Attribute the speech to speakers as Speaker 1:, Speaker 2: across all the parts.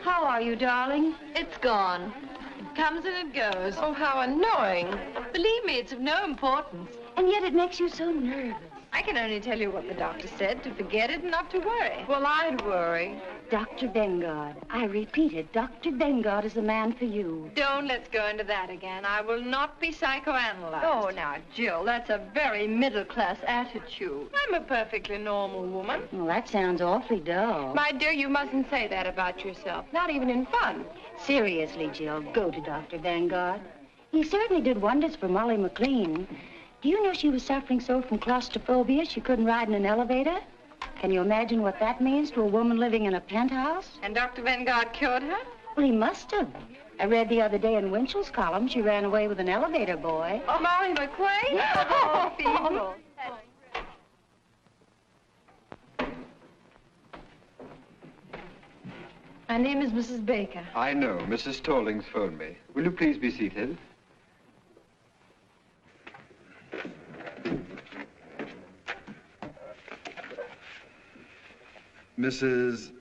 Speaker 1: How are you, darling?
Speaker 2: It's gone. It comes and it goes.
Speaker 1: Oh, how annoying.
Speaker 2: Believe me, it's of no importance.
Speaker 1: And yet it makes you so nervous.
Speaker 2: I can only tell you what the doctor said, to forget it and not to worry.
Speaker 1: Well, I'd worry. Dr. Bengard. I repeat it. Dr. Bengard is the man for you.
Speaker 2: Don't let's go into that again. I will not be psychoanalyzed.
Speaker 1: Oh, now, Jill, that's a very middle-class attitude.
Speaker 2: I'm a perfectly normal woman.
Speaker 1: Well, that sounds awfully dull.
Speaker 2: My dear, you mustn't say that about yourself. Not even in fun.
Speaker 1: Seriously, Jill, go to Dr. Bengard. He certainly did wonders for Molly McLean. Do you know she was suffering so from claustrophobia she couldn't ride in an elevator? Can you imagine what that means to a woman living in a penthouse?
Speaker 2: And Dr. Bengard cured her?
Speaker 1: Well, he must have. I read the other day in Winchell's column she ran away with an elevator boy.
Speaker 2: Oh, Molly McLean? Oh, people. My name is Mrs. Baker.
Speaker 3: I know. Mrs. Stallings phoned me. Will you please be seated? Mrs.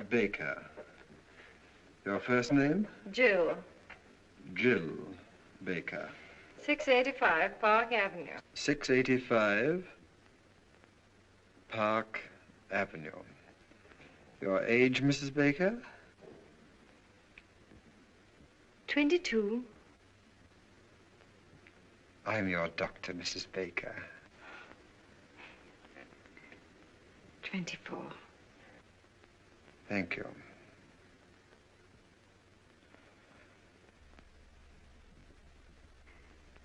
Speaker 3: Baker. Your first name?
Speaker 2: Jill.
Speaker 3: Jill Baker.
Speaker 2: 685 Park Avenue.
Speaker 3: 685 Park Avenue. Your age, Mrs. Baker?
Speaker 2: 22.
Speaker 3: I'm your doctor, Mrs. Baker.
Speaker 2: 24.
Speaker 3: Thank you.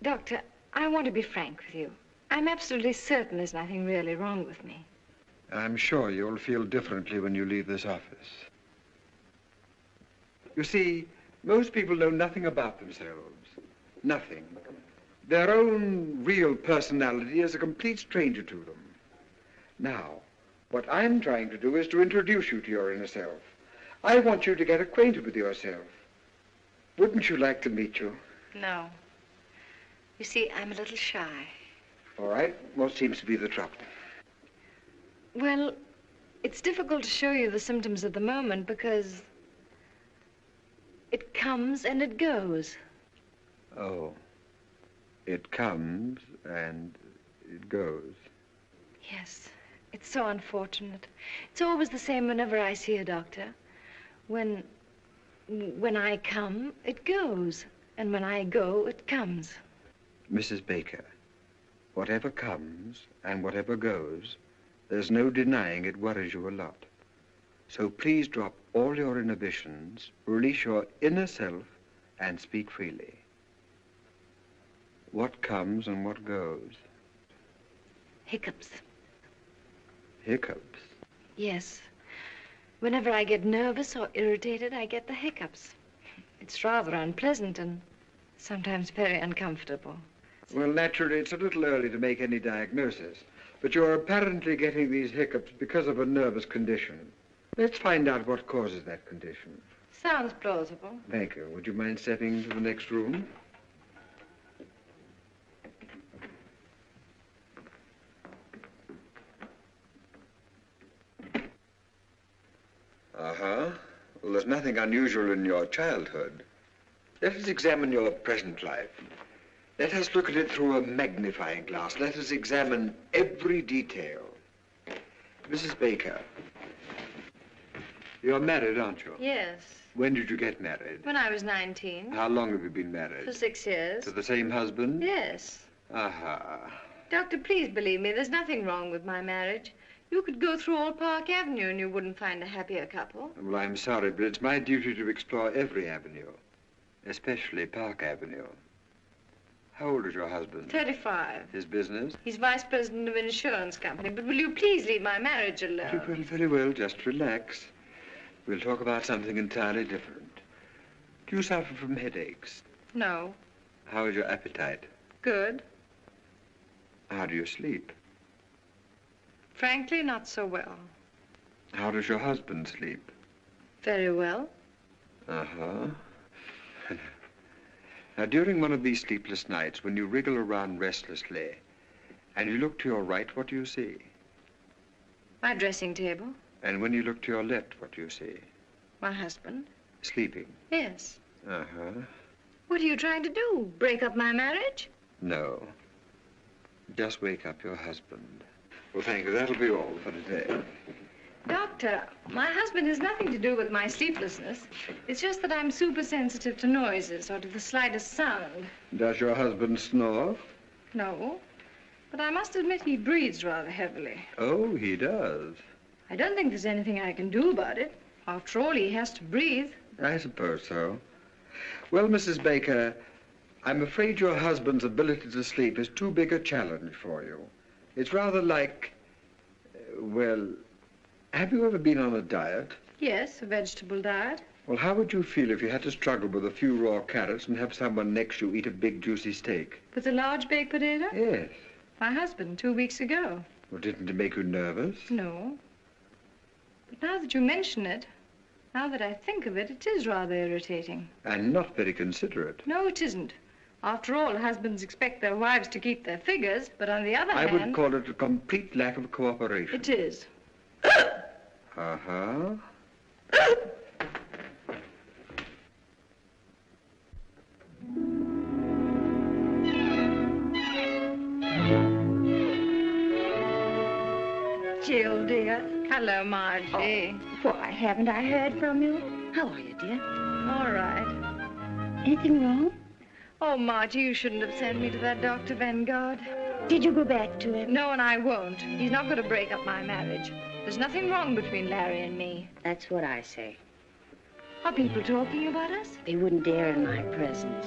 Speaker 2: Doctor, I want to be frank with you. I'm absolutely certain there's nothing really wrong with me.
Speaker 3: I'm sure you'll feel differently when you leave this office. You see, most people know nothing about themselves. Nothing. Their own real personality is a complete stranger to them. Now, what I'm trying to do is to introduce you to your inner self. I want you to get acquainted with yourself. Wouldn't you like to meet you?
Speaker 2: No. You see, I'm a little shy.
Speaker 3: All right. What seems to be the trouble?
Speaker 2: Well, it's difficult to show you the symptoms at the moment because it comes and it goes.
Speaker 3: Oh. It comes and it goes.
Speaker 2: Yes. It's so unfortunate. It's always the same whenever I see a doctor. When I come, it goes. And when I go, it comes.
Speaker 3: Mrs. Baker, whatever comes and whatever goes, there's no denying it worries you a lot. So please drop all your inhibitions, release your inner self, and speak freely. What comes and what goes?
Speaker 2: Hiccups.
Speaker 3: Hiccups?
Speaker 2: Yes. Whenever I get nervous or irritated, I get the hiccups. It's rather unpleasant and sometimes very uncomfortable.
Speaker 3: Well, naturally, it's a little early to make any diagnosis, but you're apparently getting these hiccups because of a nervous condition. Let's find out what causes that condition.
Speaker 2: Sounds plausible.
Speaker 3: Thank you. Would you mind stepping into the next room? Uh-huh. Well, there's nothing unusual in your childhood. Let us examine your present life. Let us look at it through a magnifying glass. Let us examine every detail. Mrs. Baker, you're married, aren't you?
Speaker 2: Yes.
Speaker 3: When did you get married?
Speaker 2: When I was 19.
Speaker 3: How long have you been married?
Speaker 2: For 6 years.
Speaker 3: To the same husband?
Speaker 2: Yes.
Speaker 3: Aha.
Speaker 2: Doctor, please believe me, there's nothing wrong with my marriage. You could go through all Park Avenue and you wouldn't find a happier couple.
Speaker 3: Well, I'm sorry, but it's my duty to explore every avenue, especially Park Avenue. How old is your husband?
Speaker 2: 35.
Speaker 3: His business?
Speaker 2: He's vice president of an insurance company, but will you please leave my marriage alone?
Speaker 3: Well, very well, just relax. We'll talk about something entirely different. Do you suffer from headaches?
Speaker 2: No.
Speaker 3: How is your appetite?
Speaker 2: Good.
Speaker 3: How do you sleep?
Speaker 2: Frankly, not so well.
Speaker 3: How does your husband sleep?
Speaker 2: Very well.
Speaker 3: Uh-huh. Now, during one of these sleepless nights, when you wriggle around restlessly, and you look to your right, what do you see?
Speaker 2: My dressing table.
Speaker 3: And when you look to your left, what do you see?
Speaker 2: My husband.
Speaker 3: Sleeping.
Speaker 2: Yes.
Speaker 3: Uh-huh.
Speaker 2: What are you trying to do? Break up my marriage?
Speaker 3: No. Just wake up your husband. Well, thank you. That'll be all for today.
Speaker 2: Doctor, my husband has nothing to do with my sleeplessness. It's just that I'm super sensitive to noises or to the slightest sound.
Speaker 3: Does your husband snore?
Speaker 2: No. But I must admit he breathes rather heavily.
Speaker 3: Oh, he does.
Speaker 2: I don't think there's anything I can do about it. After all, he has to breathe.
Speaker 3: I suppose so. Well, Mrs. Baker, I'm afraid your husband's ability to sleep is too big a challenge for you. It's rather like, well, have you ever been on a diet?
Speaker 2: Yes, a vegetable diet.
Speaker 3: Well, how would you feel if you had to struggle with a few raw carrots and have someone next to you eat a big, juicy steak?
Speaker 2: With a large baked potato?
Speaker 3: Yes.
Speaker 2: My husband, 2 weeks ago.
Speaker 3: Well, didn't it make you nervous?
Speaker 2: No. But now that you mention it, now that I think of it, it is rather irritating.
Speaker 3: And not very considerate.
Speaker 2: No, it isn't. After all, husbands expect their wives to keep their figures, but on the other
Speaker 3: I
Speaker 2: hand...
Speaker 3: would call it a complete lack of cooperation.
Speaker 2: It is.
Speaker 3: Uh-huh.
Speaker 1: Jill, dear.
Speaker 2: Hello, Margie.
Speaker 1: Why, haven't I heard from you? How are you, dear?
Speaker 2: All right.
Speaker 1: Anything wrong?
Speaker 2: Oh, Margie, you shouldn't have sent me to that Dr. Vanguard.
Speaker 1: Did you go back to him?
Speaker 2: No, and I won't. He's not going to break up my marriage. There's nothing wrong between Larry and me.
Speaker 1: That's what I say.
Speaker 2: Are people talking about us?
Speaker 1: They wouldn't dare in my presence.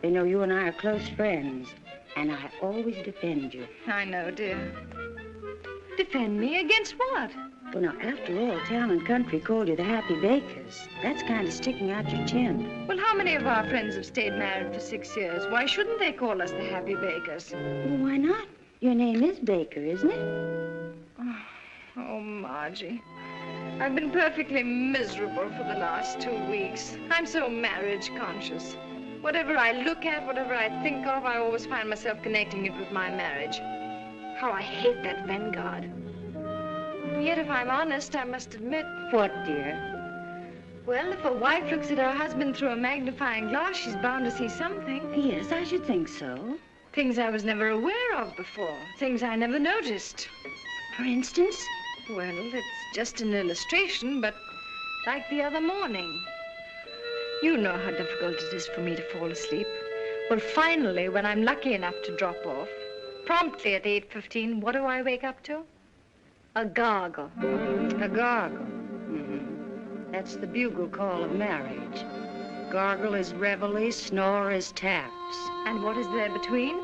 Speaker 1: They know you and I are close friends, and I always defend you.
Speaker 2: I know, dear. Defend me against what?
Speaker 1: Well, now, after all, town and country called you the Happy Bakers. That's kind of sticking out your chin.
Speaker 2: Well, how many of our friends have stayed married for 6 years? Why shouldn't they call us the Happy Bakers?
Speaker 1: Well, why not? Your name is Baker, isn't it?
Speaker 2: Oh, Margie. I've been perfectly miserable for the last 2 weeks. I'm so marriage conscious. Whatever I look at, whatever I think of, I always find myself connecting it with my marriage. How I hate that Vanguard. And yet, if I'm honest, I must admit...
Speaker 1: What, dear?
Speaker 2: Well, if a wife looks at her husband through a magnifying glass, she's bound to see something.
Speaker 1: Yes, I should think so.
Speaker 2: Things I was never aware of before. Things I never noticed.
Speaker 1: For instance?
Speaker 2: Well, it's just an illustration, but like the other morning. You know how difficult it is for me to fall asleep. Well, finally, when I'm lucky enough to drop off, promptly at 8:15, what do I wake up to? A gargle.
Speaker 1: A gargle. Mm-hmm. That's the bugle call of marriage. Gargle is reveille, snore is taps.
Speaker 2: And what is there between?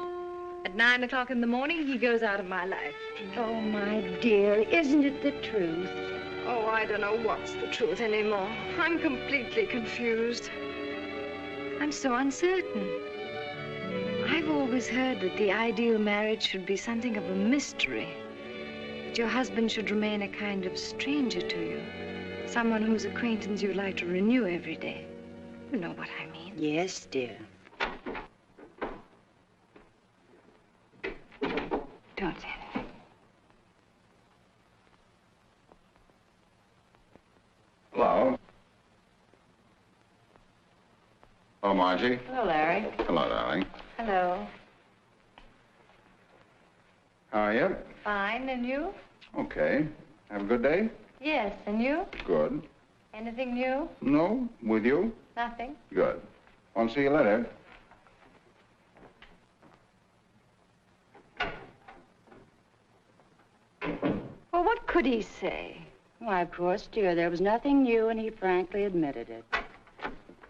Speaker 2: At 9 o'clock in the morning, he goes out of my life.
Speaker 1: Oh, my dear, isn't it the truth?
Speaker 2: Oh, I don't know what's the truth anymore. I'm completely confused. I'm so uncertain. I've always heard that the ideal marriage should be something of a mystery. That your husband should remain a kind of stranger to you. Someone whose acquaintance you'd like to renew every day. You know what I mean.
Speaker 1: Yes, dear.
Speaker 2: Don't say anything.
Speaker 4: Hello. Hello, Margie.
Speaker 2: Hello, Larry.
Speaker 4: Hello, darling.
Speaker 2: Hello.
Speaker 4: How are you?
Speaker 2: Fine, and you?
Speaker 4: Okay. Have a good day?
Speaker 2: Yes, and you?
Speaker 4: Good.
Speaker 2: Anything new?
Speaker 4: No? With you?
Speaker 2: Nothing.
Speaker 4: Good. Want to see you later.
Speaker 2: Well, what could he say?
Speaker 1: Why, of course, dear, there was nothing new, and he frankly admitted it.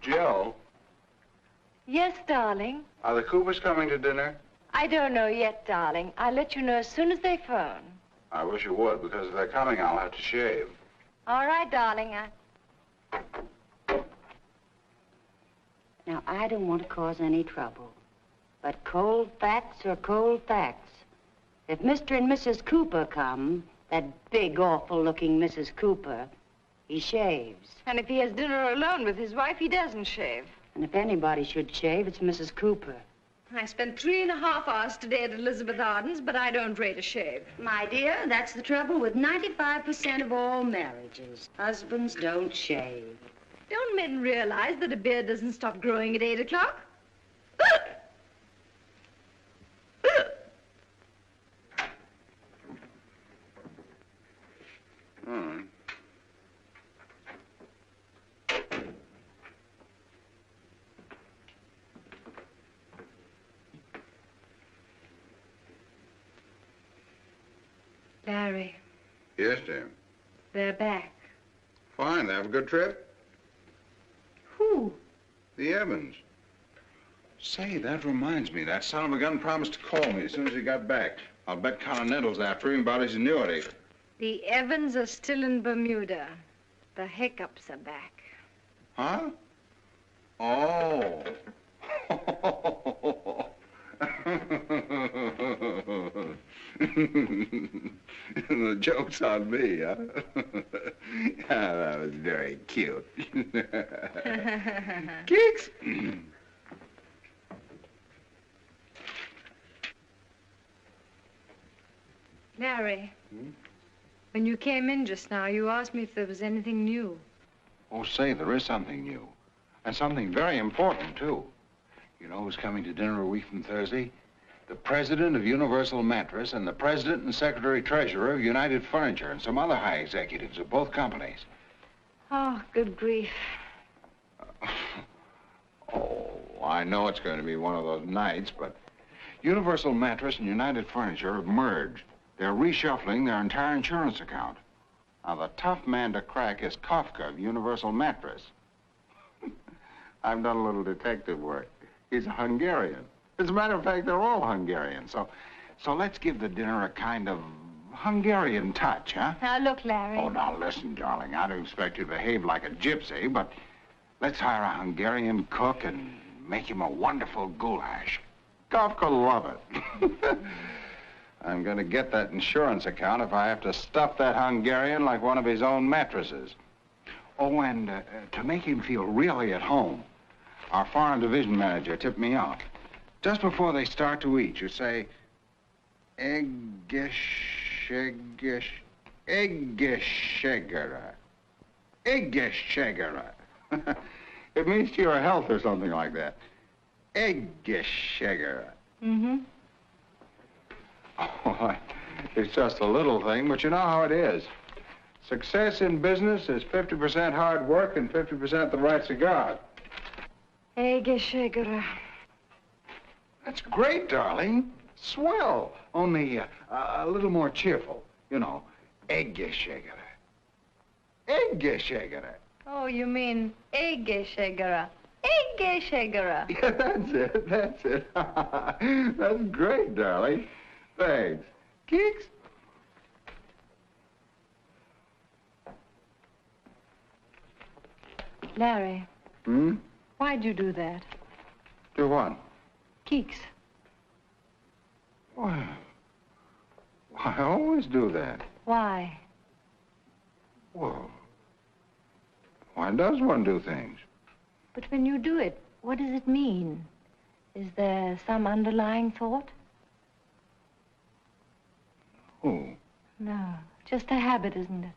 Speaker 4: Jill,
Speaker 2: Yes, darling.
Speaker 4: are the Coopers coming to dinner?
Speaker 2: I don't know yet, darling. I'll let you know as soon as they phone.
Speaker 4: I wish you would, because if they're coming, I'll have to shave.
Speaker 2: All right, darling.
Speaker 1: Now, I don't want to cause any trouble, but cold facts are cold facts. If Mr. and Mrs. Cooper come, That big, awful-looking Mrs. Cooper. He shaves.
Speaker 2: And if he has dinner alone with his wife, he doesn't shave.
Speaker 1: And if anybody should shave, it's Mrs. Cooper.
Speaker 2: I spent 3.5 hours today at Elizabeth Arden's, but I don't rate a shave.
Speaker 1: My dear, that's the trouble with 95% of all marriages. Husbands don't shave.
Speaker 2: Don't men realize that a beard doesn't stop growing at 8 o'clock? Larry,
Speaker 4: Yes, Jim.
Speaker 2: they're back.
Speaker 4: Fine. They have a good trip?
Speaker 2: Who?
Speaker 4: The Evans. Say, that reminds me. That son of a gun promised to call me as soon as he got back. I'll bet Continental's after him about his annuity.
Speaker 2: The Evans are still in Bermuda. The Hiccups are back.
Speaker 4: Huh? Oh. The joke's on me, huh? That was very cute. Kicks!
Speaker 2: Larry, when you came in just now, you asked me if there was anything new.
Speaker 4: Oh, say, there is something new. And something very important, too. You know who's coming to dinner a week from Thursday? The president of Universal Mattress and the president and secretary-treasurer of United Furniture and some other high executives of both companies.
Speaker 2: Oh, good grief.
Speaker 4: Oh, I know it's going to be one of those nights, but Universal Mattress and United Furniture have merged. They're reshuffling their entire insurance account. Now, the tough man to crack is Kafka of Universal Mattress. I've done a little detective work. He's a Hungarian. As a matter of fact, they're all Hungarian. So let's give the dinner a kind of Hungarian touch, huh?
Speaker 2: Now, look, Larry.
Speaker 4: Oh, now, listen, darling. I don't expect you to behave like a gypsy, but let's hire a Hungarian cook and make him a wonderful goulash. Kafka will love it. I'm going to get that insurance account if I have to stuff that Hungarian like one of his own mattresses. Oh, and to make him feel really at home, our foreign division manager tipped me off. Just before they start to eat, you say, Eggeshegera. Eggeshegera. It means to your health or something like that. Eggeshegera.
Speaker 2: Mm-hmm.
Speaker 4: Oh, it's just a little thing, but you know how it is. Success in business is 50% hard work and 50% the rights of God.
Speaker 2: Egeshegara.
Speaker 4: That's great, darling. Swell. Only a little more cheerful. You know, Eggeshegara. Eggeshegara.
Speaker 2: Oh, you mean Egeshegara. Egeshegara.
Speaker 4: Yeah, that's it. That's it. That's great, darling. Thanks. Kicks?
Speaker 2: Larry,
Speaker 4: Hmm?
Speaker 2: why'd you do that?
Speaker 4: Do what?
Speaker 2: Keeks.
Speaker 4: Why, I always do that.
Speaker 2: Why?
Speaker 4: Well, why does one do things?
Speaker 2: But when you do it, what does it mean? Is there some underlying thought?
Speaker 4: Oh,
Speaker 2: No, just a habit, isn't it?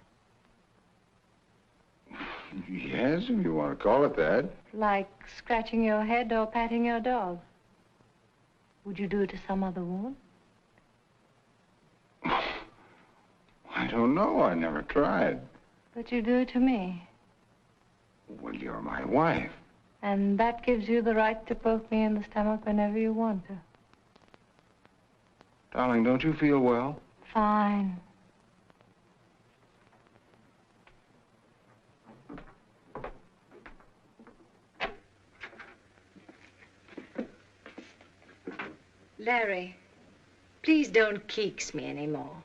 Speaker 4: yes, if you want to call it that.
Speaker 2: Like scratching your head or patting your dog. Would you do it to some other woman?
Speaker 4: I don't know. I never tried.
Speaker 2: But you do it to me.
Speaker 4: Well, you're my wife.
Speaker 2: And that gives you the right to poke me in the stomach whenever you want to.
Speaker 4: Darling, don't you feel well?
Speaker 2: Fine. Larry, please don't keeks me anymore.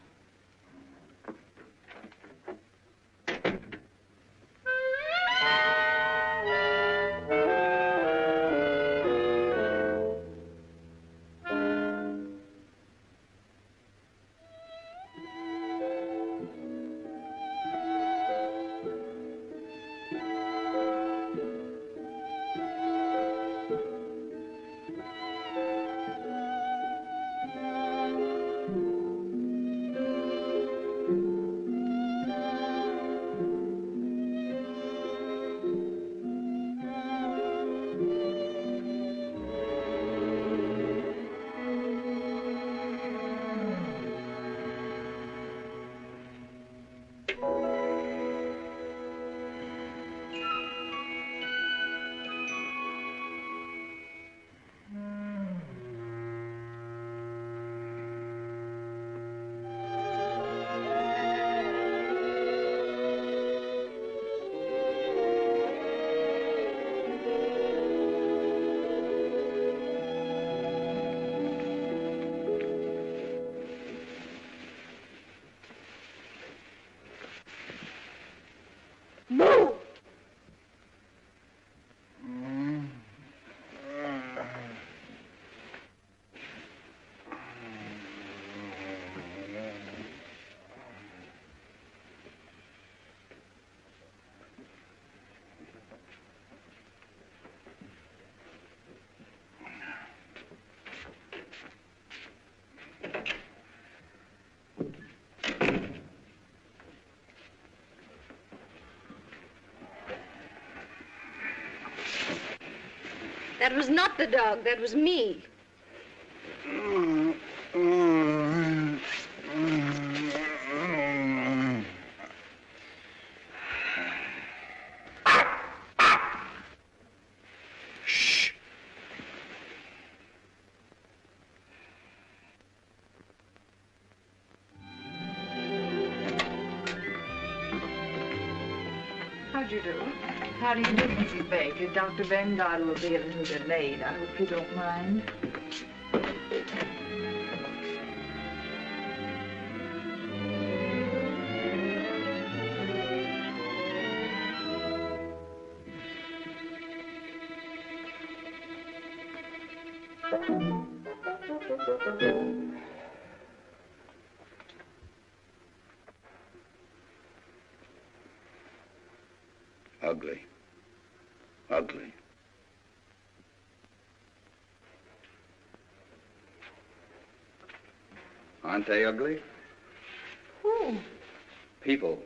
Speaker 2: That was not the dog. That was me.
Speaker 4: Shh.
Speaker 5: How'd you do? How do you do, Mrs. Baker? Dr. Vanguard will be a little delayed. I hope you don't mind.
Speaker 4: Ugly. Ugly. Aren't they ugly?
Speaker 5: Who?
Speaker 4: People.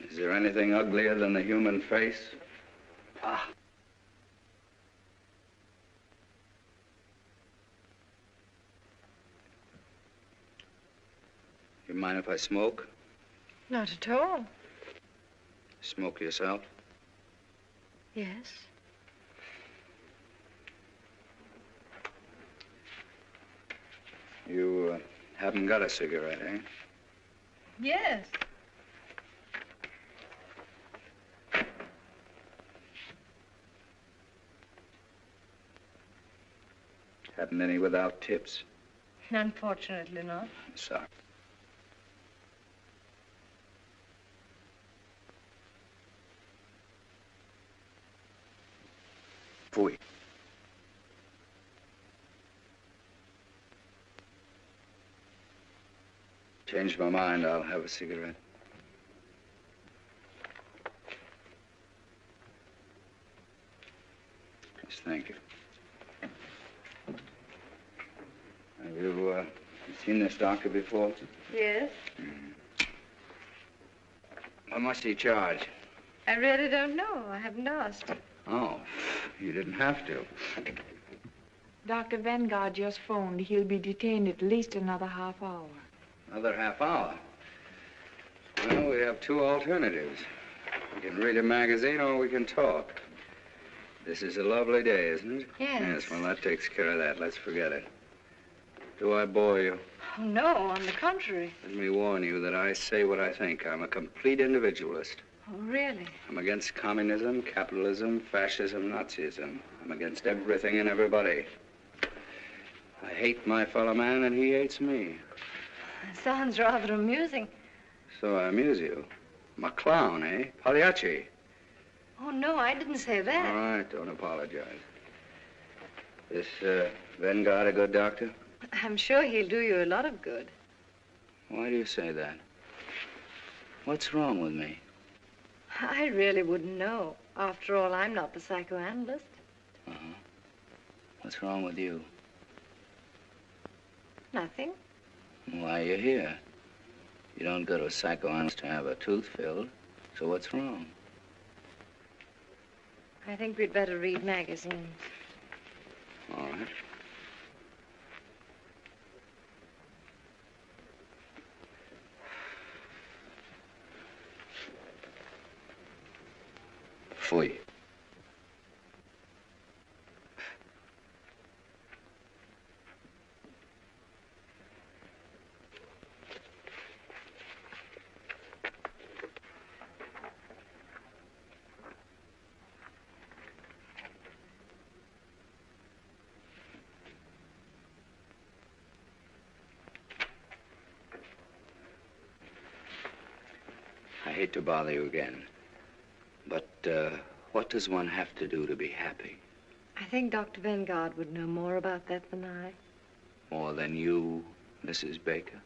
Speaker 4: Is there anything uglier than the human face? Ah. You mind if I smoke?
Speaker 2: Not at all.
Speaker 4: Smoke yourself?
Speaker 2: Yes.
Speaker 4: You haven't got a cigarette, eh?
Speaker 5: Yes.
Speaker 4: Haven't any without tips?
Speaker 2: Unfortunately not.
Speaker 4: Sorry. Fui. Changed my mind. I'll have a cigarette. Yes, thank you. Have you seen this doctor before?
Speaker 2: Yes.
Speaker 4: How much do you charge?
Speaker 2: I really don't know. I haven't asked.
Speaker 4: Oh, you didn't have to.
Speaker 5: Dr. Vanguard just phoned. He'll be detained at least another half hour.
Speaker 4: Another half hour. Well, we have two alternatives. We can read a magazine or we can talk. This is a lovely day, isn't it?
Speaker 2: Yes.
Speaker 4: Yes, well, that takes care of that. Let's forget it. Do I bore you?
Speaker 2: Oh, no, on the contrary.
Speaker 4: Let me warn you that I say what I think. I'm a complete individualist.
Speaker 2: Oh, really?
Speaker 4: I'm against communism, capitalism, fascism, Nazism. I'm against everything and everybody. I hate my fellow man and he hates me.
Speaker 2: Sounds rather amusing.
Speaker 4: So I amuse you. I'm a clown, eh? Pagliacci.
Speaker 2: Oh, no, I didn't say that.
Speaker 4: All right, don't apologize. Is Vanguard a good doctor?
Speaker 2: I'm sure he'll do you a lot of good.
Speaker 4: Why do you say that? What's wrong with me?
Speaker 2: I really wouldn't know. After all, I'm not the psychoanalyst.
Speaker 4: Uh-huh. What's wrong with you?
Speaker 2: Nothing.
Speaker 4: Why are you here? You don't go to a psychoanalyst to have a tooth filled. So what's wrong?
Speaker 2: I think we'd better read magazines.
Speaker 4: All right. Fui. I hate to bother you again, but what does one have to do to be happy?
Speaker 2: I think Dr. Vanguard would know more about that than I.
Speaker 4: More than you, Mrs. Baker?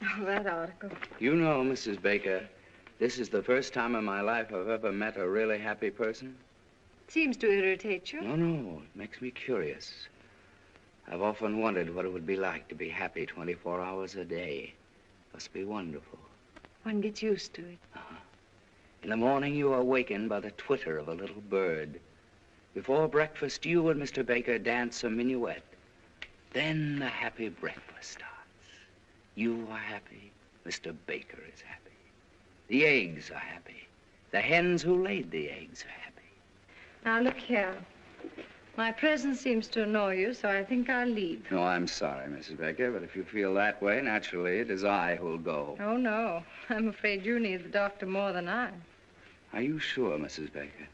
Speaker 2: Oh, that article.
Speaker 4: You know, Mrs. Baker, this is the first time in my life I've ever met a really happy person.
Speaker 2: Seems to irritate you.
Speaker 4: No, it makes me curious.
Speaker 6: I've often wondered what it would be like to be happy 24 hours a day. Must be wonderful.
Speaker 2: One gets used to it.
Speaker 6: In the morning, you are awakened by the twitter of a little bird. Before breakfast, you and Mr. Baker dance a minuet. Then the happy breakfast starts. You are happy. Mr. Baker is happy. The eggs are happy. The hens who laid the eggs are happy.
Speaker 2: Now, look here. My presence seems to annoy you, so I think I'll leave.
Speaker 6: No, I'm sorry, Mrs. Baker, but if you feel that way, naturally, it is I who'll go.
Speaker 2: Oh, no. I'm afraid you need the doctor more than I.
Speaker 6: Are you sure, Mrs. Baker?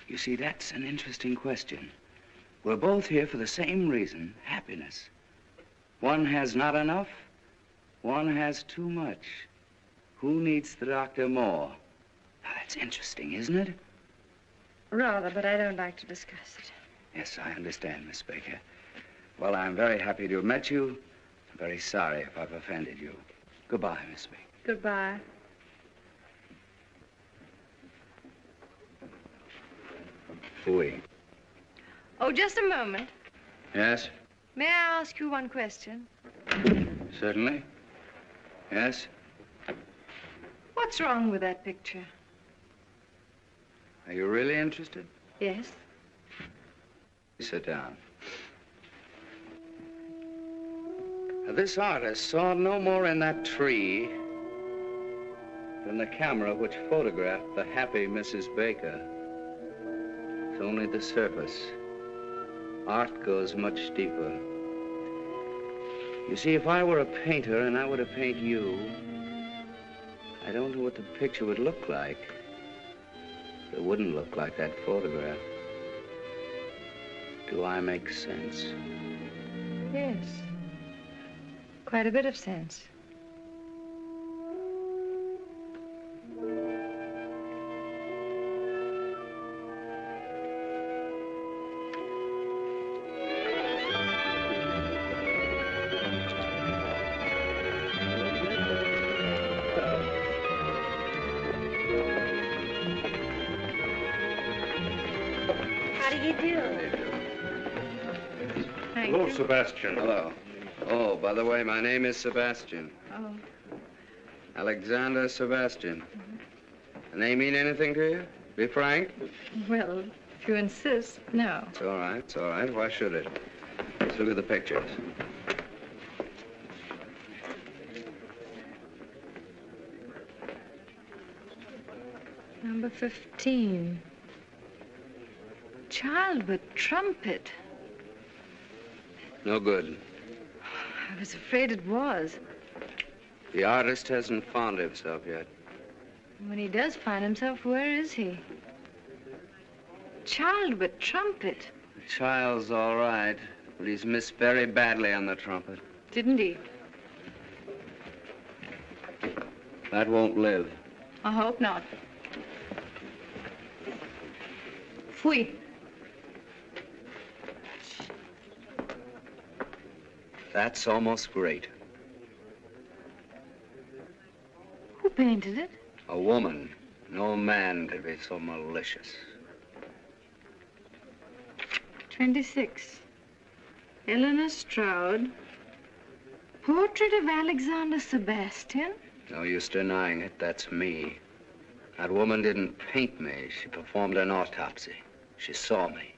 Speaker 6: You see, that's an interesting question. We're both here for the same reason, happiness. One has not enough, one has too much. Who needs the doctor more? Now, that's interesting, isn't it?
Speaker 2: Rather, but I don't like to discuss it.
Speaker 6: Yes, I understand, Miss Baker. Well, I'm very happy to have met you. I'm very sorry if I've offended you. Goodbye, Miss Baker.
Speaker 2: Goodbye.
Speaker 6: Fooey.
Speaker 2: Oh, just a moment.
Speaker 6: Yes?
Speaker 2: May I ask you one question?
Speaker 6: Certainly. Yes?
Speaker 2: What's wrong with that picture?
Speaker 6: Are you really interested?
Speaker 2: Yes.
Speaker 6: Sit down. Now, this artist saw no more in that tree than the camera which photographed the happy Mrs. Baker. It's only the surface. Art goes much deeper. You see, if I were a painter and I were to paint you, I don't know what the picture would look like. It wouldn't look like that photograph. Do I make sense?
Speaker 2: Yes. Quite a bit of sense.
Speaker 7: Hello, Sebastian.
Speaker 6: Hello. Oh, by the way, my name is Sebastian.
Speaker 2: Oh.
Speaker 6: Alexander Sebastian. The name mean anything to you? Be frank.
Speaker 2: Well, if you insist, no.
Speaker 6: It's all right. It's all right. Why should it? Let's look at the pictures.
Speaker 2: Number 15. Child with trumpet.
Speaker 6: No good.
Speaker 2: I was afraid it was.
Speaker 6: The artist hasn't found himself yet.
Speaker 2: When he does find himself, where is he? Child with trumpet.
Speaker 6: The child's all right, but he's missed very badly on the trumpet.
Speaker 2: Didn't he?
Speaker 6: That won't live.
Speaker 2: I hope not. Fui.
Speaker 6: That's almost great.
Speaker 2: Who painted it?
Speaker 6: A woman. No man could be so malicious.
Speaker 2: 26. Eleanor Stroud. Portrait of Alexander Sebastian?
Speaker 6: No use denying it. That's me. That woman didn't paint me. She performed an autopsy. She saw me.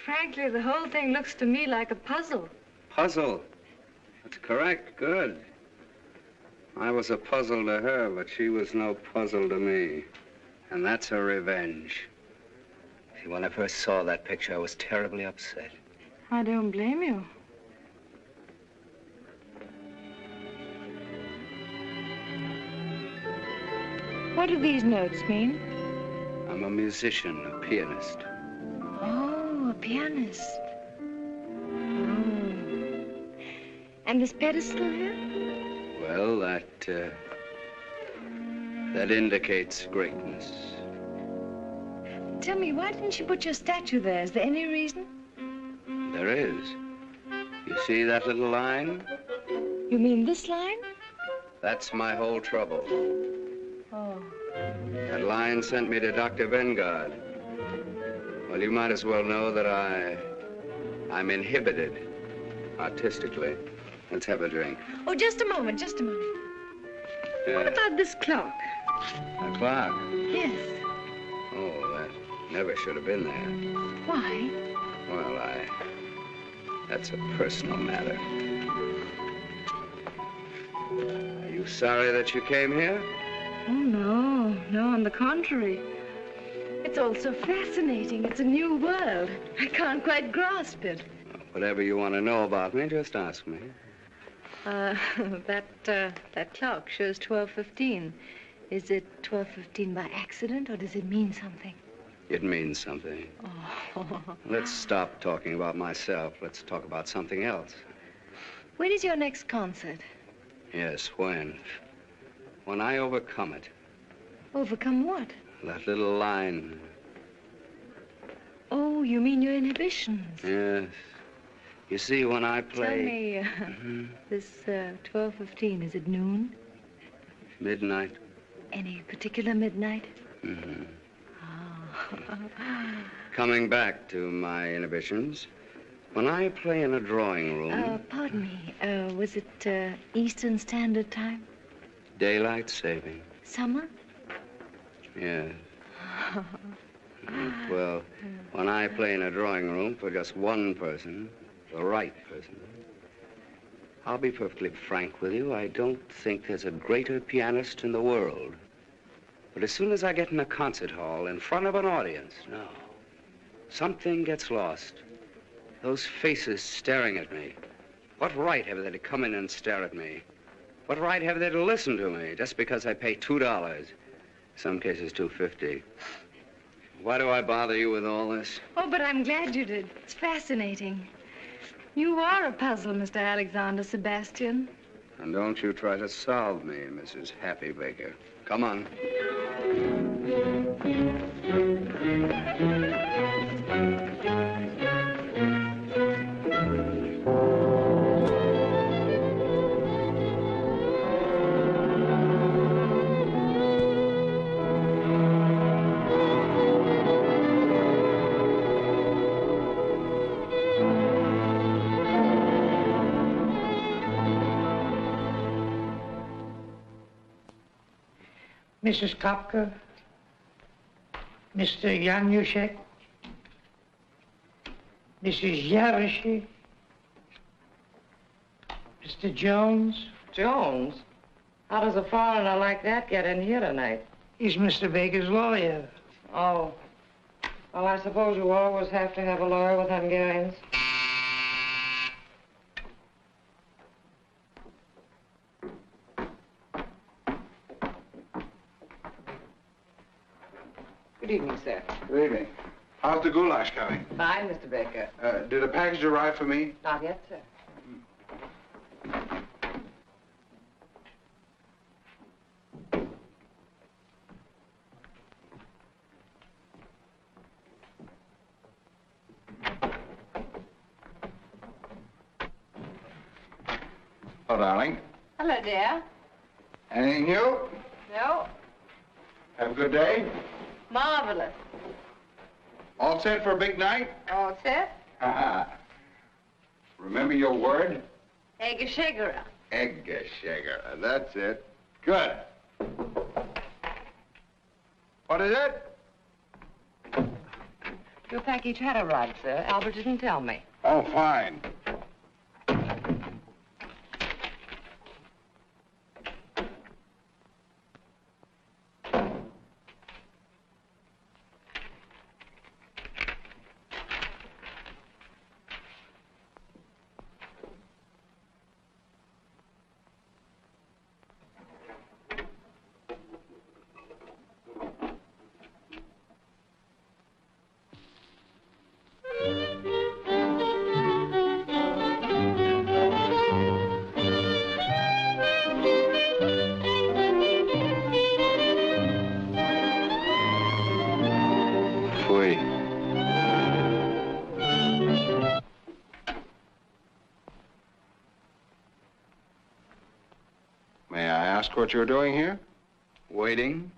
Speaker 2: Frankly, the whole thing looks to me like a puzzle.
Speaker 6: Puzzle. That's correct. Good. I was a puzzle to her, but she was no puzzle to me. And that's her revenge. See, when I first saw that picture, I was terribly upset.
Speaker 2: I don't blame you. What do these notes mean?
Speaker 6: I'm a musician, a pianist.
Speaker 2: Oh, a pianist. And this pedestal here?
Speaker 6: Well, that indicates greatness.
Speaker 2: Tell me, why didn't you put your statue there? Is there any reason?
Speaker 6: There is. You see that little line?
Speaker 2: You mean this line?
Speaker 6: That's my whole trouble.
Speaker 2: Oh.
Speaker 6: That line sent me to Dr. Vengard. Well, you might as well know that I I'm inhibited, artistically. Let's have a drink.
Speaker 2: Oh, just a moment, just a moment. What about this clock?
Speaker 6: A clock?
Speaker 2: Yes.
Speaker 6: Oh, that never should have been there.
Speaker 2: Why?
Speaker 6: Well, that's a personal matter. Are you sorry that you came here?
Speaker 2: Oh, no. No, on the contrary. It's all so fascinating. It's a new world. I can't quite grasp it.
Speaker 6: Whatever you want to know about me, just ask me.
Speaker 2: That clock shows 12:15. Is it 12:15 by accident, or does it mean something?
Speaker 6: It means something.
Speaker 2: Oh.
Speaker 6: Let's stop talking about myself. Let's talk about something else.
Speaker 2: When is your next concert?
Speaker 6: Yes, when? When I overcome it.
Speaker 2: Overcome what?
Speaker 6: That little line.
Speaker 2: Oh, you mean your inhibitions?
Speaker 6: Yes. You see, when I play...
Speaker 2: Tell me, this 12:15, is it noon?
Speaker 6: Midnight.
Speaker 2: Any particular midnight?
Speaker 6: Mm-hmm.
Speaker 2: Oh.
Speaker 6: Coming back to my inhibitions, when I play in a drawing room...
Speaker 2: Pardon me, was it Eastern Standard Time?
Speaker 6: Daylight saving.
Speaker 2: Summer?
Speaker 6: Yes. Well, when I play in a drawing room for just one person, the right person, I'll be perfectly frank with you, I don't think there's a greater pianist in the world. But as soon as I get in a concert hall in front of an audience, no, something gets lost. Those faces staring at me. What right have they to come in and stare at me? What right have they to listen to me just because I pay $2? Some cases $2.50. Why do I bother you with all this?
Speaker 2: Oh, but I'm glad you did. It's fascinating. You are a puzzle, Mr. Alexander Sebastian.
Speaker 6: And don't you try to solve me, Mrs. Happy Baker. Come on.
Speaker 7: Mrs. Kopka, Mr. Yanushek, Mrs. Yarishi, Mr. Jones.
Speaker 5: Jones? How does a foreigner like that get in here tonight?
Speaker 7: He's Mr. Baker's lawyer.
Speaker 5: Oh. Well, I suppose you always have to have a lawyer with Hungarians. Good evening, sir.
Speaker 4: Good evening. How's the goulash coming?
Speaker 5: Fine, Mr. Baker.
Speaker 4: Did a package arrive for me?
Speaker 5: Not yet, sir.
Speaker 4: Oh, darling.
Speaker 5: Hello, dear.
Speaker 4: Anything new?
Speaker 5: No.
Speaker 4: Have a good day?
Speaker 5: Marvelous.
Speaker 4: All set for a big night?
Speaker 5: All set?
Speaker 4: Remember your word?
Speaker 5: Eggeschegera.
Speaker 4: Eggeschegger. That's it. Good. What is it?
Speaker 5: Your package had arrived, sir. Albert didn't tell me.
Speaker 4: Oh, fine. Ask what you're doing here?
Speaker 6: Waiting.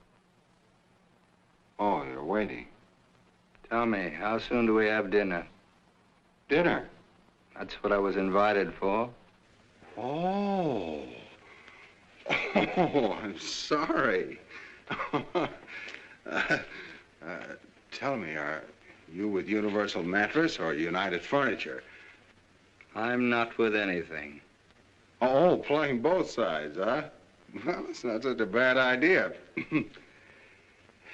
Speaker 4: Oh, you're waiting.
Speaker 6: Tell me, how soon do we have dinner?
Speaker 4: Dinner?
Speaker 6: That's what I was invited for.
Speaker 4: Oh. Oh, I'm sorry. Tell me, are you with Universal Mattress or United Furniture?
Speaker 6: I'm not with anything.
Speaker 4: Oh, playing both sides, huh? Well, it's not such a bad idea.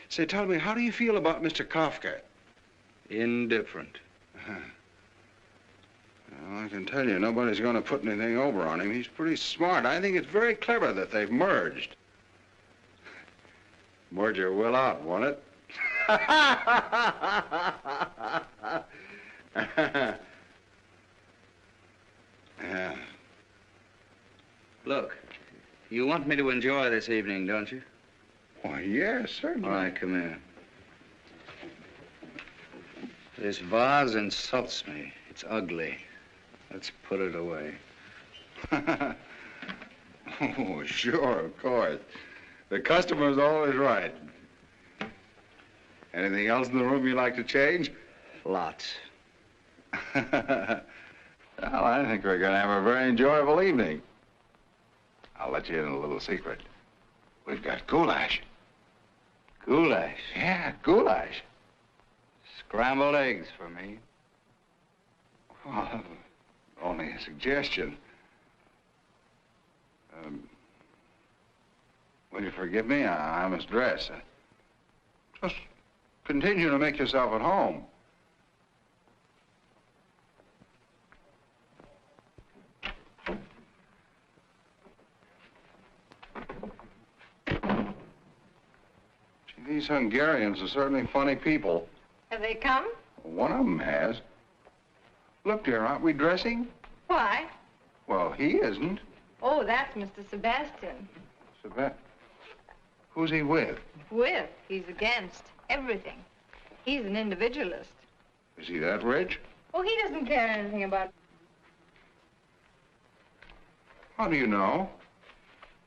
Speaker 4: Say, tell me, how do you feel about Mr. Kafka?
Speaker 6: Indifferent.
Speaker 4: Well, I can tell you, nobody's going to put anything over on him. He's pretty smart. I think it's very clever that they've merged. Merger will out, won't it? Yeah.
Speaker 6: Look, you want me to enjoy this evening, don't you?
Speaker 4: Why, yes, certainly.
Speaker 6: All right, come here. This vase insults me. It's ugly. Let's put it away.
Speaker 4: Oh, sure, of course. The customer's always right. Anything else in the room you'd like to change?
Speaker 6: Lots.
Speaker 4: Well, I think we're going to have a very enjoyable evening. I'll let you in a little secret. We've got goulash.
Speaker 6: Goulash.
Speaker 4: Yeah, goulash.
Speaker 6: Scrambled eggs for me.
Speaker 4: Well, only a suggestion. Will you forgive me? I must dress. Just continue to make yourself at home. Gee, these Hungarians are certainly funny people.
Speaker 2: Have they come?
Speaker 4: One of them has. Look, dear, aren't we dressing?
Speaker 2: Why?
Speaker 4: Well, he isn't.
Speaker 2: Oh, that's Mr. Sebastian.
Speaker 4: Who's he with?
Speaker 2: With. He's against everything. He's an individualist.
Speaker 4: Is he that rich?
Speaker 2: Oh, he doesn't care anything about...
Speaker 4: How do you know?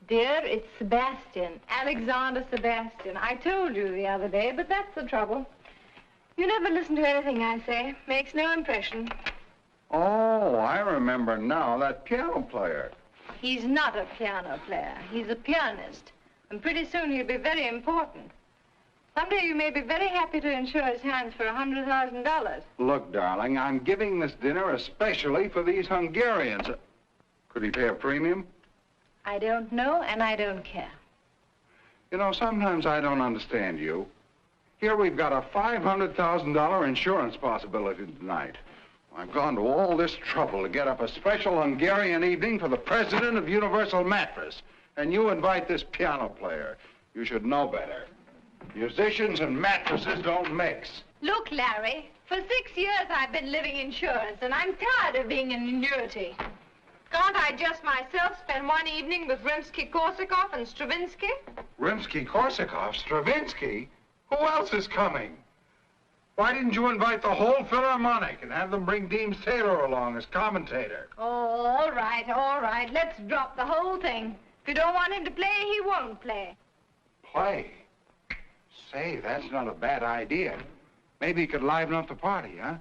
Speaker 2: Dear, it's Sebastian. Alexander Sebastian. I told you the other day, but that's the trouble. You never listen to anything I say. Makes no impression.
Speaker 4: Oh, I remember now. That piano player.
Speaker 2: He's not a piano player. He's a pianist. And pretty soon he'll be very important. Someday you may be very happy to insure his hands for $100,000.
Speaker 4: Look, darling, I'm giving this dinner especially for these Hungarians. Could he pay a premium?
Speaker 2: I don't know, and I don't care.
Speaker 4: You know, sometimes I don't understand you. Here we've got a $500,000 insurance possibility tonight. I've gone to all this trouble to get up a special Hungarian evening for the president of Universal Mattress. And you invite this piano player. You should know better. Musicians and mattresses don't mix.
Speaker 2: Look, Larry, for 6 years I've been living insurance, and I'm tired of being an annuity. Can't I just myself spend one evening with Rimsky-Korsakov and Stravinsky?
Speaker 4: Rimsky-Korsakov? Stravinsky? Who else is coming? Why didn't you invite the whole Philharmonic and have them bring Deems Taylor along as commentator?
Speaker 2: Oh, all right, all right. Let's drop the whole thing. If you don't want him to play, he won't play.
Speaker 4: Play? Say, that's not a bad idea. Maybe he could liven up the party, huh?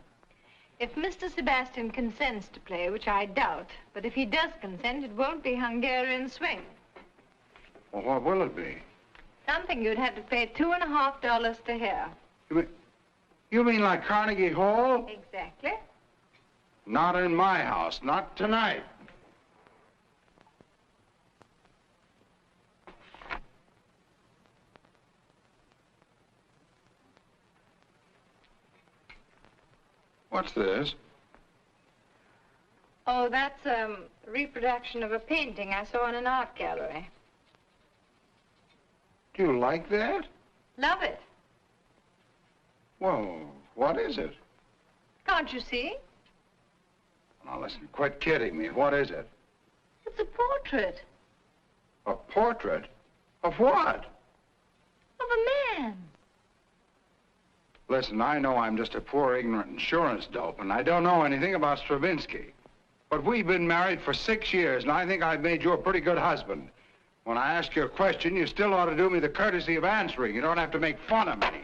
Speaker 2: If Mr. Sebastian consents to play, which I doubt, but if he does consent, it won't be Hungarian swing.
Speaker 4: Well, what will it be?
Speaker 2: Something you'd have to pay $2.50 to hear.
Speaker 4: You mean like Carnegie Hall?
Speaker 2: Exactly.
Speaker 4: Not in my house, not tonight. What's this?
Speaker 2: Oh, that's a reproduction of a painting I saw in an art gallery.
Speaker 4: Do you like that?
Speaker 2: Love it.
Speaker 4: Well, what is it?
Speaker 2: Can't you see?
Speaker 4: Now, listen, quit kidding me. What is it?
Speaker 2: It's a portrait.
Speaker 4: A portrait? Of what?
Speaker 2: Of a man.
Speaker 4: Listen, I know I'm just a poor, ignorant insurance dope, and I don't know anything about Stravinsky. But we've been married for 6 years, and I think I've made you a pretty good husband. When I ask you a question, you still ought to do me the courtesy of answering. You don't have to make fun of me.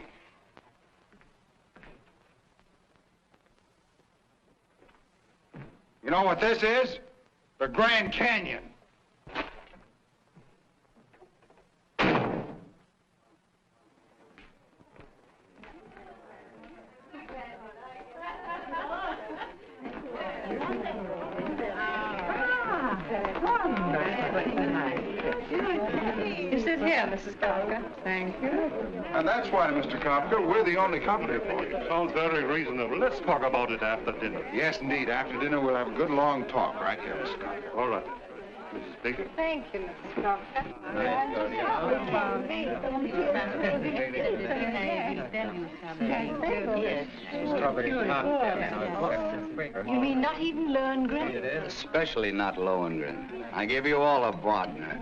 Speaker 4: You know what this is? The Grand Canyon.
Speaker 2: You sit here, Mrs. Kafka. Thank you.
Speaker 4: And that's why, Mr. Kafka, we're the only company for you.
Speaker 8: Sounds very reasonable. Let's talk about it after dinner.
Speaker 4: Yes, indeed. After dinner, we'll have a good long talk right here, Mr. Kafka.
Speaker 8: All right. Mrs. Baker?
Speaker 2: Thank you, Mrs. Kafka. You mean not even Lohengrin?
Speaker 6: Especially not Lohengrin. I give you all of Wagner.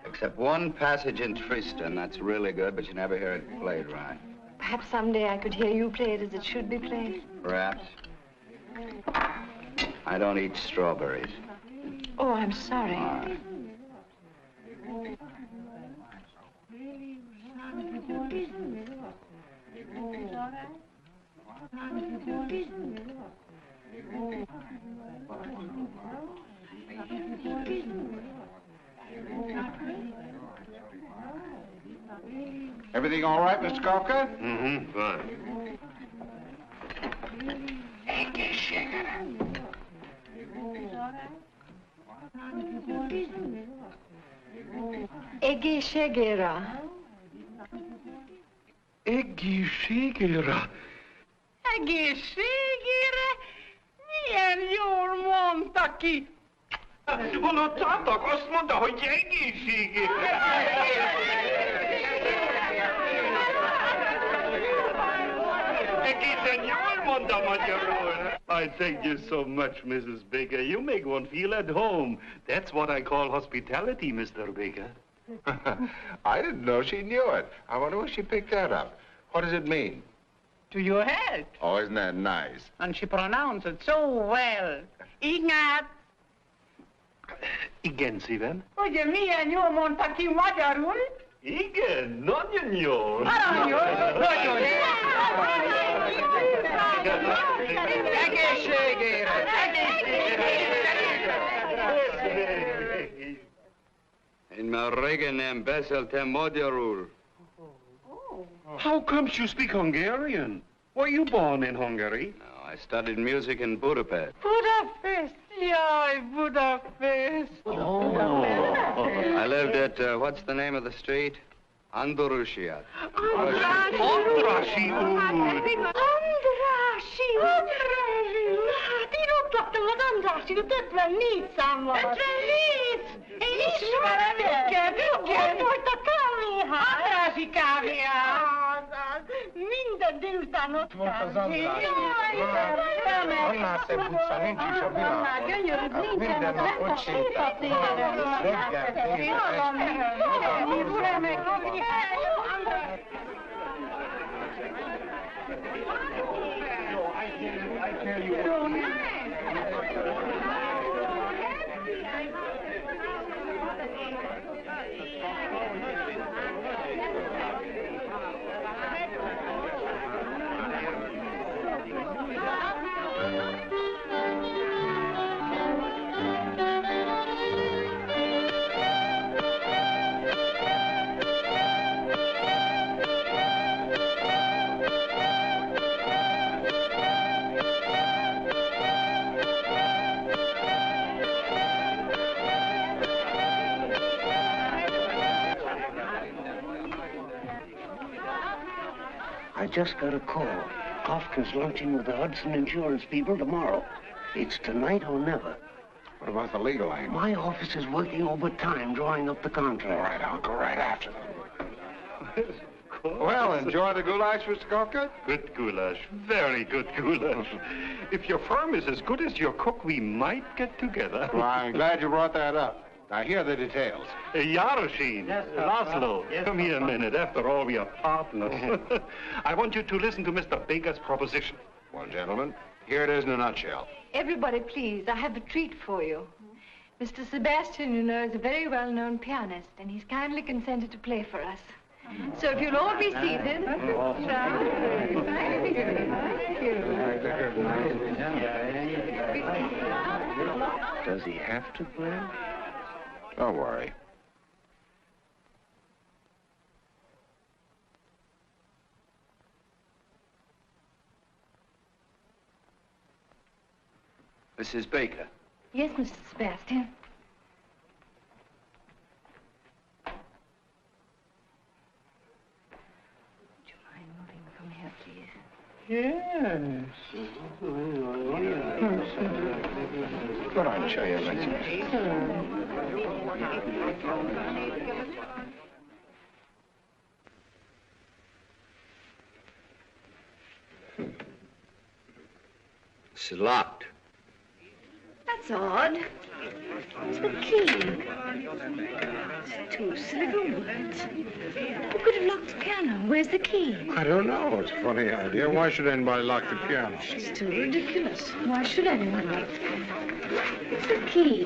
Speaker 6: Except one passage in Tristan that's really good, but you never hear it played right.
Speaker 2: Perhaps someday I could hear you play it as it should be played.
Speaker 6: Perhaps. I don't eat strawberries.
Speaker 2: Oh, I'm sorry.
Speaker 6: All right.
Speaker 4: Everything all right, Mr. Kafka?
Speaker 8: Mm-hmm, fine.
Speaker 2: Egészségére.
Speaker 8: Egészségére.
Speaker 7: Egészségére? Milyen jól mondta ki!
Speaker 8: Hallottátok? Azt mondta, hogy egészségére. Egészen jól mondta magyarul. I thank you so much, Mrs. Baker. You make one feel at home. That's what I call hospitality, Mr. Baker.
Speaker 4: I didn't know she knew it. I wonder where she picked that up. What does it mean?
Speaker 7: To your health.
Speaker 4: Oh, isn't that nice?
Speaker 7: And she pronounced it so well. Ingat!
Speaker 8: Igen, szívem.
Speaker 7: Ugye milyen jól mondta ki magyarul?
Speaker 8: Igen, nagyon jól.
Speaker 7: Aranyos! Nagyon jó! Egészségére!
Speaker 6: Én már régen nem beszéltem magyarul.
Speaker 8: How comes you speak Hungarian? Were you born in Hungary?
Speaker 6: No, I studied music in Budapest.
Speaker 7: Budapest! Jaj, Budapest!
Speaker 6: I lived at, what's the name of the street? Andorussia.
Speaker 8: Andrassy úr!
Speaker 7: Andrássy! Hát én ott laktam az Andrássy, 54 számmal. 54? Én ismerem őket! Ott volt a kávéház. Andrássy kávéház. Minden délután ott
Speaker 9: volt az Andrássy. Annál szebb utca nincs is a világon. Minden nap ott sétál. Reggel,
Speaker 10: I just got a call. Kafka's lunching with the Hudson Insurance people tomorrow. It's tonight or never.
Speaker 4: What about the legal aim?
Speaker 10: My office is working overtime drawing up the contract.
Speaker 4: All right, I'll go right after them. Well, enjoy the goulash, Mr. Kafka?
Speaker 8: Good goulash. Very good goulash. If your firm is as good as your cook, we might get together.
Speaker 4: Well, I'm glad you brought that up. Now, here are the details.
Speaker 8: Yaroshin, Laszlo, come here a minute. After all, we are partners. I want you to listen to Mr. Baker's proposition.
Speaker 4: Well, gentlemen, here it is in a nutshell.
Speaker 2: Everybody, please, I have a treat for you. Mr. Sebastian, you know, is a very well-known pianist, and he's kindly consented to play for us. So if you'll all be seated. Thank you.
Speaker 10: Does he have to play?
Speaker 4: Don't worry.
Speaker 6: Mrs. Baker.
Speaker 2: Yes, Mr. Sebastian. Would you mind moving from here, please?
Speaker 10: Yes.
Speaker 4: Go on, show you,
Speaker 6: It's locked.
Speaker 2: That's odd. Where's the key? It's two silver words. Who could have locked the piano? Where's the key?
Speaker 9: I don't know. It's a funny idea. Why should anybody lock the piano?
Speaker 2: It's too ridiculous. Why should anyone lock the piano? Where's the key?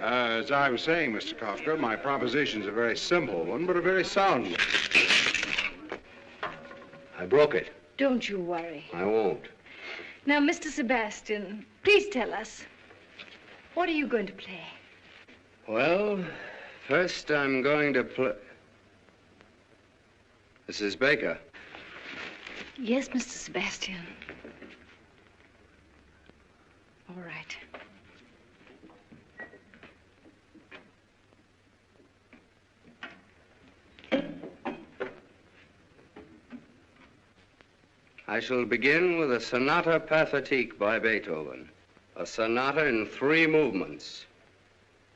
Speaker 9: As I was saying, Mr. Kafka, my proposition's a very simple one, but a very sound one.
Speaker 6: I broke it.
Speaker 2: Don't you worry.
Speaker 6: I won't.
Speaker 2: Now, Mr. Sebastian, please tell us, what are you going to play?
Speaker 6: Well, first I'm going to play... Mrs. Baker.
Speaker 2: Yes, Mr. Sebastian. All right.
Speaker 6: I shall begin with a Sonata Pathétique by Beethoven, a sonata in 3 movements.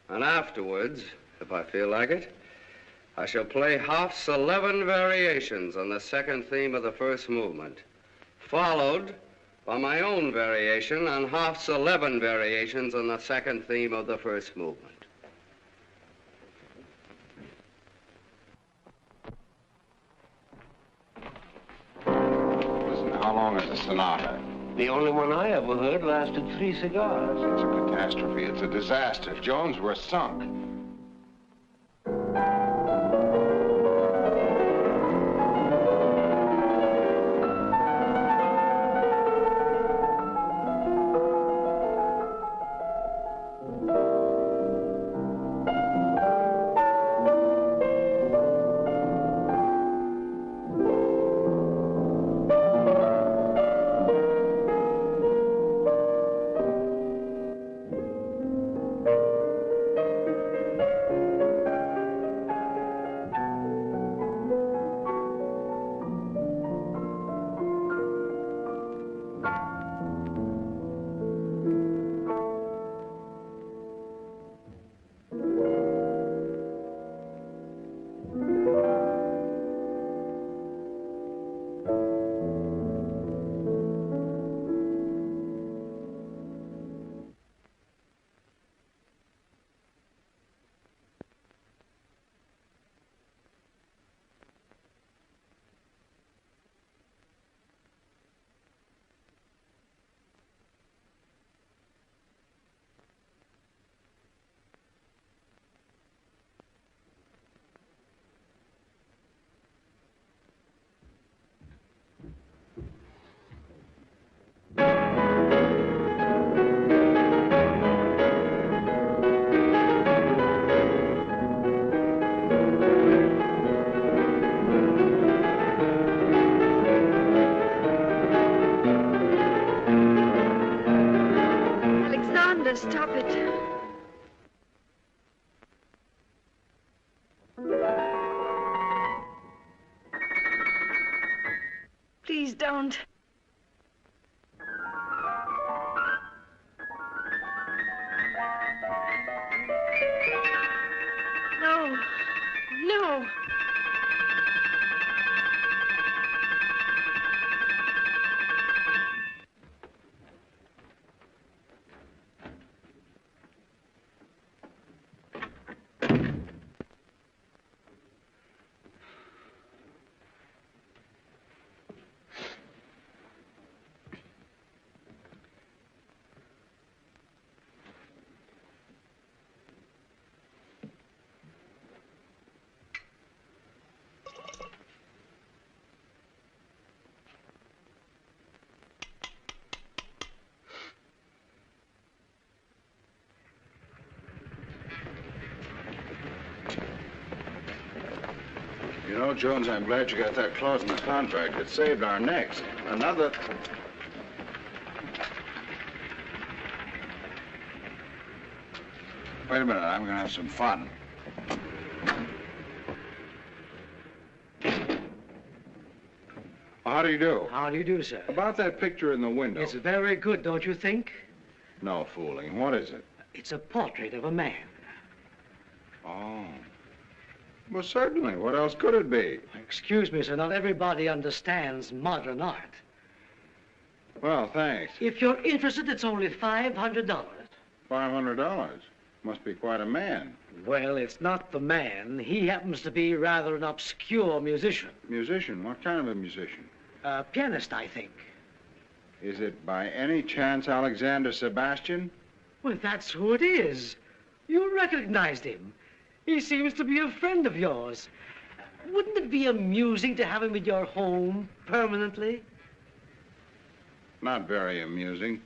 Speaker 6: And afterwards, if I feel like it, I shall play Hoff's 11 variations on the second theme of the first movement, followed by my own variation on Hoff's 11 variations on the second theme of the first movement.
Speaker 4: How long is the sonata?
Speaker 10: The only one I ever heard lasted 3 cigars.
Speaker 4: It's a catastrophe. It's a disaster. Jones, we're sunk.
Speaker 2: Stop it. Please don't. No. No.
Speaker 4: know, Jones, I'm glad you got that clause in the contract. It saved our necks. Another... Wait a minute, I'm gonna have some fun. How do you do?
Speaker 10: How do you do, sir?
Speaker 4: About that picture in the window.
Speaker 10: It's very good, don't you think?
Speaker 4: No fooling. What is it?
Speaker 10: It's a portrait of a man.
Speaker 4: Oh. Well, certainly. What else could it be?
Speaker 10: Excuse me, sir, not everybody understands modern art.
Speaker 4: Well, thanks.
Speaker 10: If you're interested, it's only $500.
Speaker 4: $500? Must be quite a man.
Speaker 10: Well, it's not the man. He happens to be rather an obscure musician.
Speaker 4: Musician? What kind of a musician?
Speaker 10: A pianist, I think.
Speaker 4: Is it by any chance Alexander Sebastian?
Speaker 10: Well, that's who it is. You recognized him. He seems to be a friend of yours. Wouldn't it be amusing to have him in your home permanently?
Speaker 4: Not very amusing.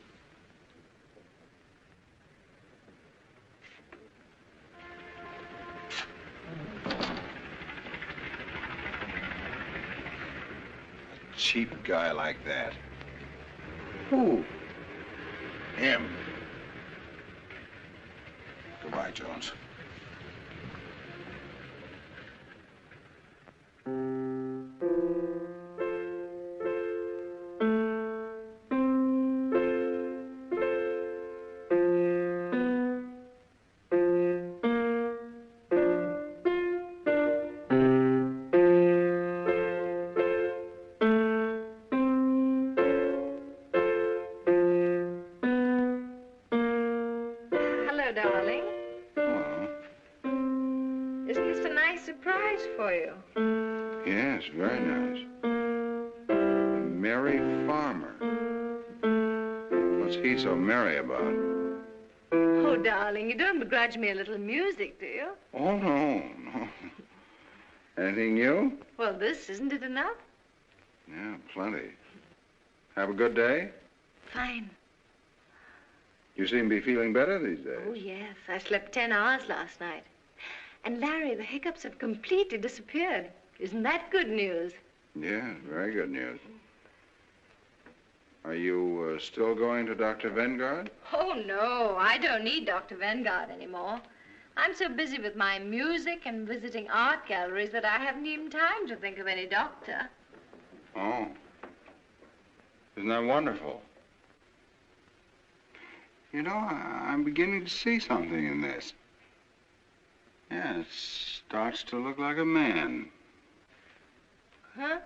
Speaker 4: A cheap guy like that.
Speaker 10: Who?
Speaker 4: Him. Goodbye, Jones.
Speaker 2: Hello, darling.
Speaker 4: Hello.
Speaker 2: Isn't this a nice surprise for you?
Speaker 4: Yes, very nice. Mary Farmer. What's he so merry about?
Speaker 2: Oh, darling, you don't begrudge me a little music, do you?
Speaker 4: Oh, no. Anything new?
Speaker 2: Well, isn't it enough?
Speaker 4: Yeah, plenty. Have a good day?
Speaker 2: Fine.
Speaker 4: You seem to be feeling better these days.
Speaker 2: Oh, yes. I slept 10 hours last night. And, Larry, the hiccups have completely disappeared. Isn't that good news?
Speaker 4: Yeah, very good news. Are you still going to Dr. Vengard?
Speaker 2: Oh, no. I don't need Dr. Vanguard anymore. I'm so busy with my music and visiting art galleries that I haven't even time to think of any doctor.
Speaker 4: Oh. Isn't that wonderful? You know, I'm beginning to see something in this. Yeah, it starts to look like a man.
Speaker 2: Huh?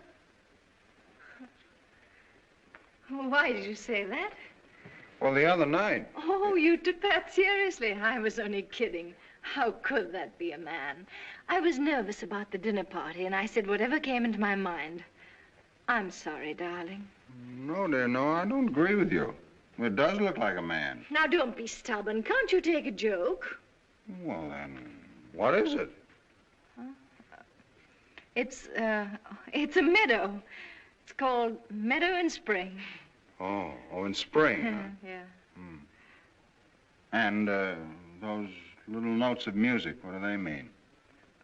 Speaker 2: Why did you say that?
Speaker 4: Well, the other night.
Speaker 2: Oh, you took that seriously. I was only kidding. How could that be a man? I was nervous about the dinner party, and I said whatever came into my mind. I'm sorry, darling.
Speaker 4: No, dear, no, I don't agree with you. It does look like a man.
Speaker 2: Now, don't be stubborn. Can't you take a joke?
Speaker 4: Well, then, what is it?
Speaker 2: It's a meadow. It's called Meadow in Spring.
Speaker 4: Oh, in spring. Huh?
Speaker 2: Yeah.
Speaker 4: And those little notes of music, what do they mean?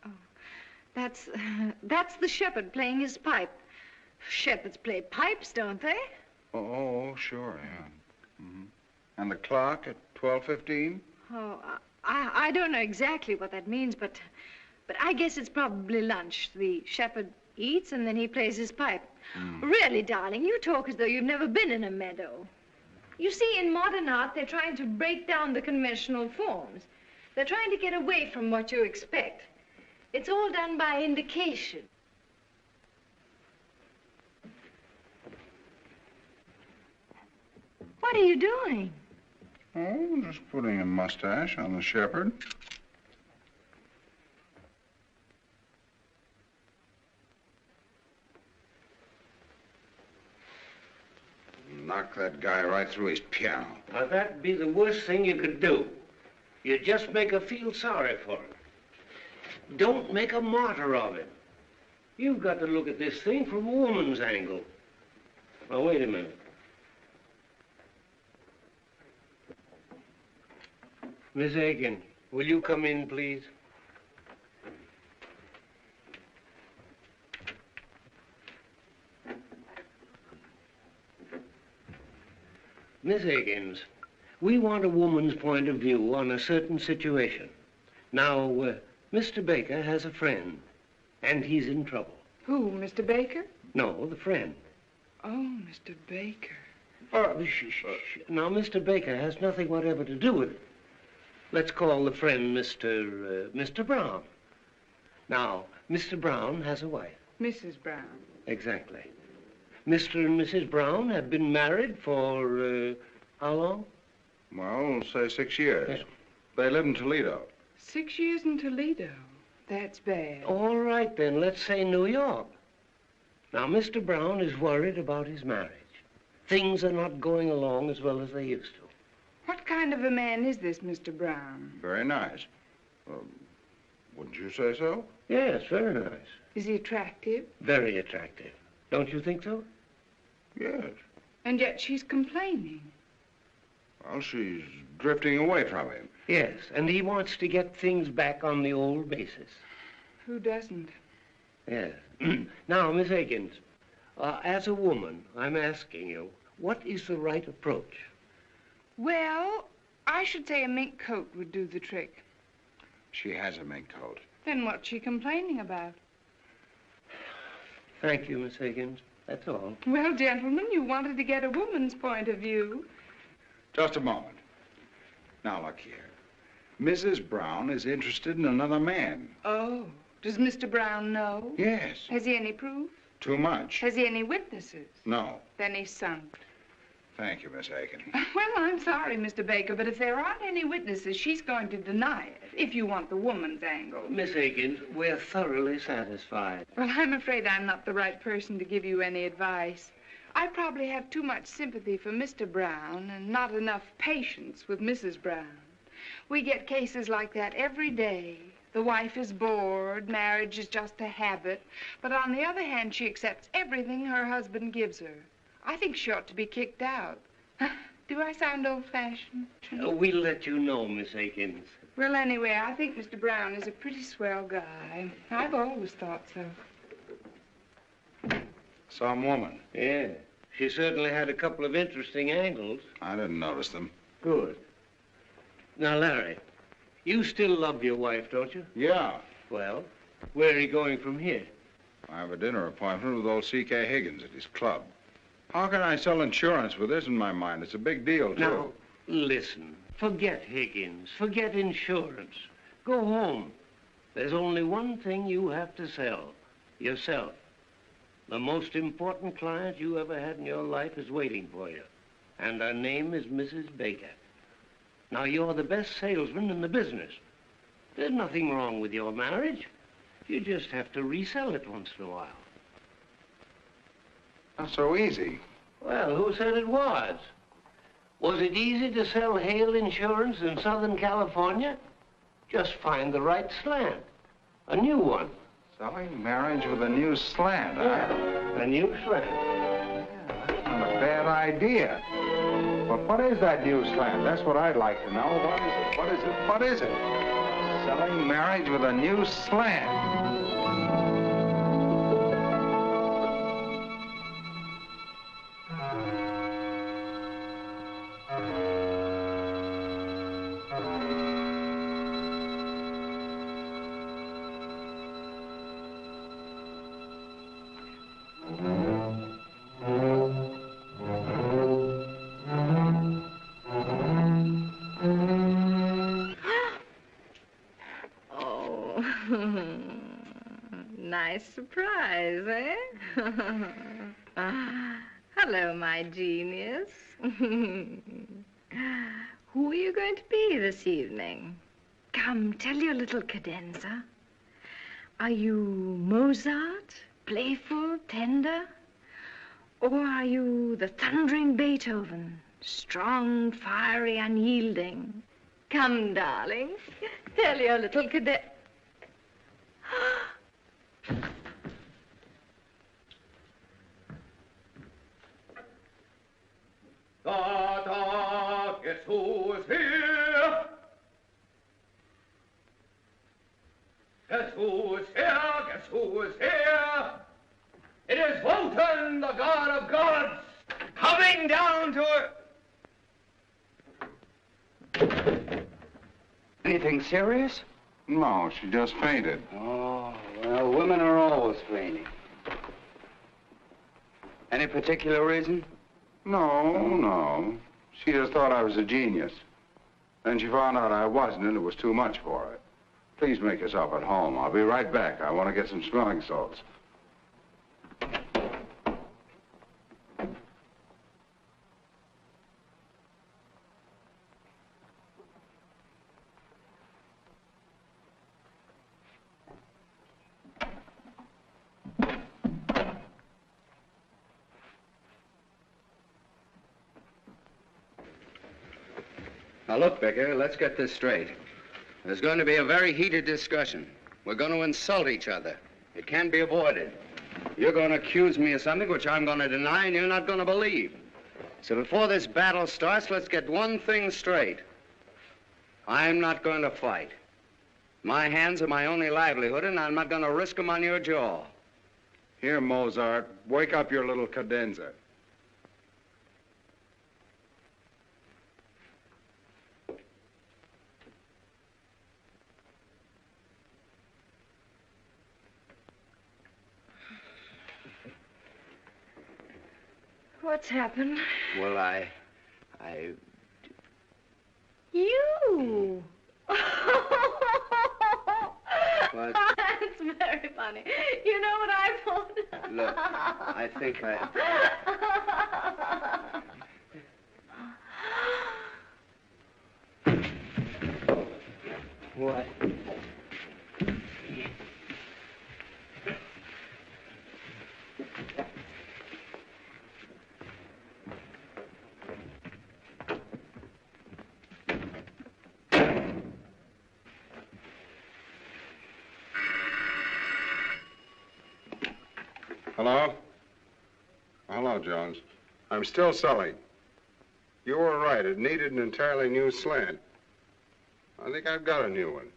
Speaker 2: Oh, that's the shepherd playing his pipe. Shepherds play pipes, don't they?
Speaker 4: Oh, sure, yeah. Mm-hmm. And the clock at 12:15?
Speaker 2: Oh, I don't know exactly what that means, but I guess it's probably lunch. The shepherd eats and then he plays his pipe. Really, darling, you talk as though you've never been in a meadow. You see, in modern art, they're trying to break down the conventional forms. They're trying to get away from what you expect. It's all done by indication. What are you doing?
Speaker 4: Oh, just putting a mustache on the shepherd. Knock that guy right through his piano.
Speaker 10: Now, that'd be the worst thing you could do. You just make her feel sorry for him. Don't make a martyr of him. You've got to look at this thing from a woman's angle. Now, wait a minute. Miss Aiken, will you come in, please? Miss Higgins, we want a woman's point of view on a certain situation. Now, Mr. Baker has a friend, and he's in trouble.
Speaker 5: Who, Mr. Baker?
Speaker 10: No, the friend.
Speaker 5: Oh, Mr. Baker.
Speaker 10: Shh. Now, Mr. Baker has nothing whatever to do with it. Let's call the friend Mr. Brown. Now, Mr. Brown has a wife.
Speaker 5: Mrs. Brown.
Speaker 10: Exactly. Mr. and Mrs. Brown have been married for, how long?
Speaker 4: Well, say 6 years.
Speaker 10: Yeah.
Speaker 4: They live in Toledo.
Speaker 5: 6 years in Toledo. That's bad.
Speaker 10: All right, then, let's say New York. Now, Mr. Brown is worried about his marriage. Things are not going along as well as they used to.
Speaker 5: What kind of a man is this Mr. Brown?
Speaker 4: Very nice. Wouldn't you say so?
Speaker 10: Yes, very nice.
Speaker 5: Is he attractive?
Speaker 10: Very attractive. Don't you think so?
Speaker 4: Yes.
Speaker 5: And yet she's complaining.
Speaker 4: Well, she's drifting away from him.
Speaker 10: Yes, and he wants to get things back on the old basis.
Speaker 5: Who doesn't?
Speaker 10: Yes. Now, Miss Higgins, as a woman, I'm asking you, what is the right approach?
Speaker 5: Well, I should say a mink coat would do the trick.
Speaker 4: She has a mink coat.
Speaker 5: Then what's she complaining about?
Speaker 10: Thank you, Miss Higgins. That's all.
Speaker 5: Well, gentlemen, you wanted to get a woman's point of view.
Speaker 4: Just a moment. Now, look here. Mrs. Brown is interested in another man.
Speaker 5: Oh, does Mr. Brown know?
Speaker 4: Yes.
Speaker 5: Has he any proof?
Speaker 4: Too much.
Speaker 5: Has he any witnesses?
Speaker 4: No.
Speaker 5: Then he's sunk.
Speaker 4: Thank you, Miss Aiken.
Speaker 5: Well, I'm sorry, Mr. Baker, but if there aren't any witnesses, she's going to deny it, if you want the woman's angle.
Speaker 10: Miss Higgins, we're thoroughly satisfied.
Speaker 5: Well, I'm afraid I'm not the right person to give you any advice. I probably have too much sympathy for Mr. Brown and not enough patience with Mrs. Brown. We get cases like that every day. The wife is bored, marriage is just a habit, but on the other hand, she accepts everything her husband gives her. I think she ought to be kicked out. Do I sound old-fashioned?
Speaker 10: We'll let you know, Miss Aikens.
Speaker 5: Well, anyway, I think Mr. Brown is a pretty swell guy. I've always thought so.
Speaker 4: Some woman.
Speaker 10: Yeah. She certainly had a couple of interesting angles.
Speaker 4: I didn't notice them.
Speaker 10: Good. Now, Larry, you still love your wife, don't you?
Speaker 4: Yeah.
Speaker 10: Well, where are you going from here?
Speaker 4: I have a dinner appointment with old C.K. Higgins at his club. How can I sell insurance with this in my mind? It's a big deal, too.
Speaker 10: Now, listen. Forget Higgins. Forget insurance. Go home. There's only one thing you have to sell. Yourself. The most important client you ever had in your life is waiting for you. And her name is Mrs. Baker. Now, you're the best salesman in the business. There's nothing wrong with your marriage. You just have to resell it once in a while.
Speaker 4: Not so easy.
Speaker 10: Well, who said it was? Was it easy to sell hail insurance in Southern California? Just find the right slant. A new one.
Speaker 4: Selling marriage with a new slant, huh?
Speaker 10: Yeah, a new slant.
Speaker 4: Yeah, that's not a bad idea. But what is that new slant? That's what I'd like to know. What is it? What is it? What is it? Selling marriage with a new slant.
Speaker 2: Nice surprise, eh? Hello, my genius. Who are you going to be this evening? Come, tell your little cadenza. Are you Mozart, playful, tender? Or are you the thundering Beethoven, strong, fiery, unyielding? Come, darling, tell your little cadenza.
Speaker 11: Da, guess who is here? Guess who is here? Guess who is here? It is Wotan, the god of gods, coming down to earth.
Speaker 6: Anything serious?
Speaker 4: No, she just fainted.
Speaker 6: Oh, well, women are always fainting. Any particular reason?
Speaker 4: No. She just thought I was a genius. Then she found out I wasn't, and it was too much for her. Please make yourself at home. I'll be right back. I want to get some smelling salts.
Speaker 6: Now, look, Baker, let's get this straight. There's going to be a very heated discussion. We're going to insult each other. It can't be avoided. You're going to accuse me of something which I'm going to deny and you're not going to believe. So before this battle starts, let's get one thing straight. I'm not going to fight. My hands are my only livelihood, and I'm not going to risk them on your jaw.
Speaker 4: Here, Mozart, wake up your little cadenza.
Speaker 2: What's happened?
Speaker 6: Well,
Speaker 2: You!
Speaker 6: What?
Speaker 2: It's very funny. You know what I thought?
Speaker 6: Look, I think I... What?
Speaker 4: Hello? Hello, Jones. I'm still selling. You were right. It needed an entirely new slant. I think I've got a new one.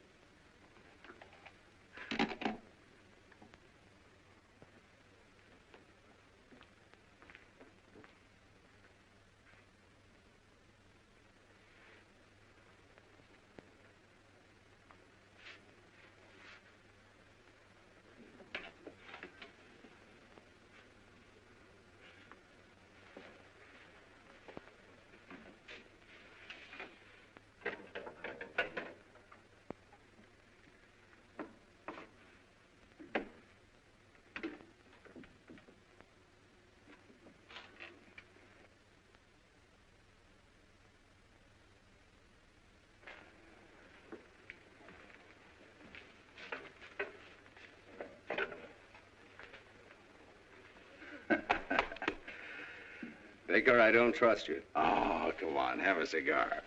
Speaker 6: Baker, I don't trust you.
Speaker 4: Oh, come on. Have a cigar.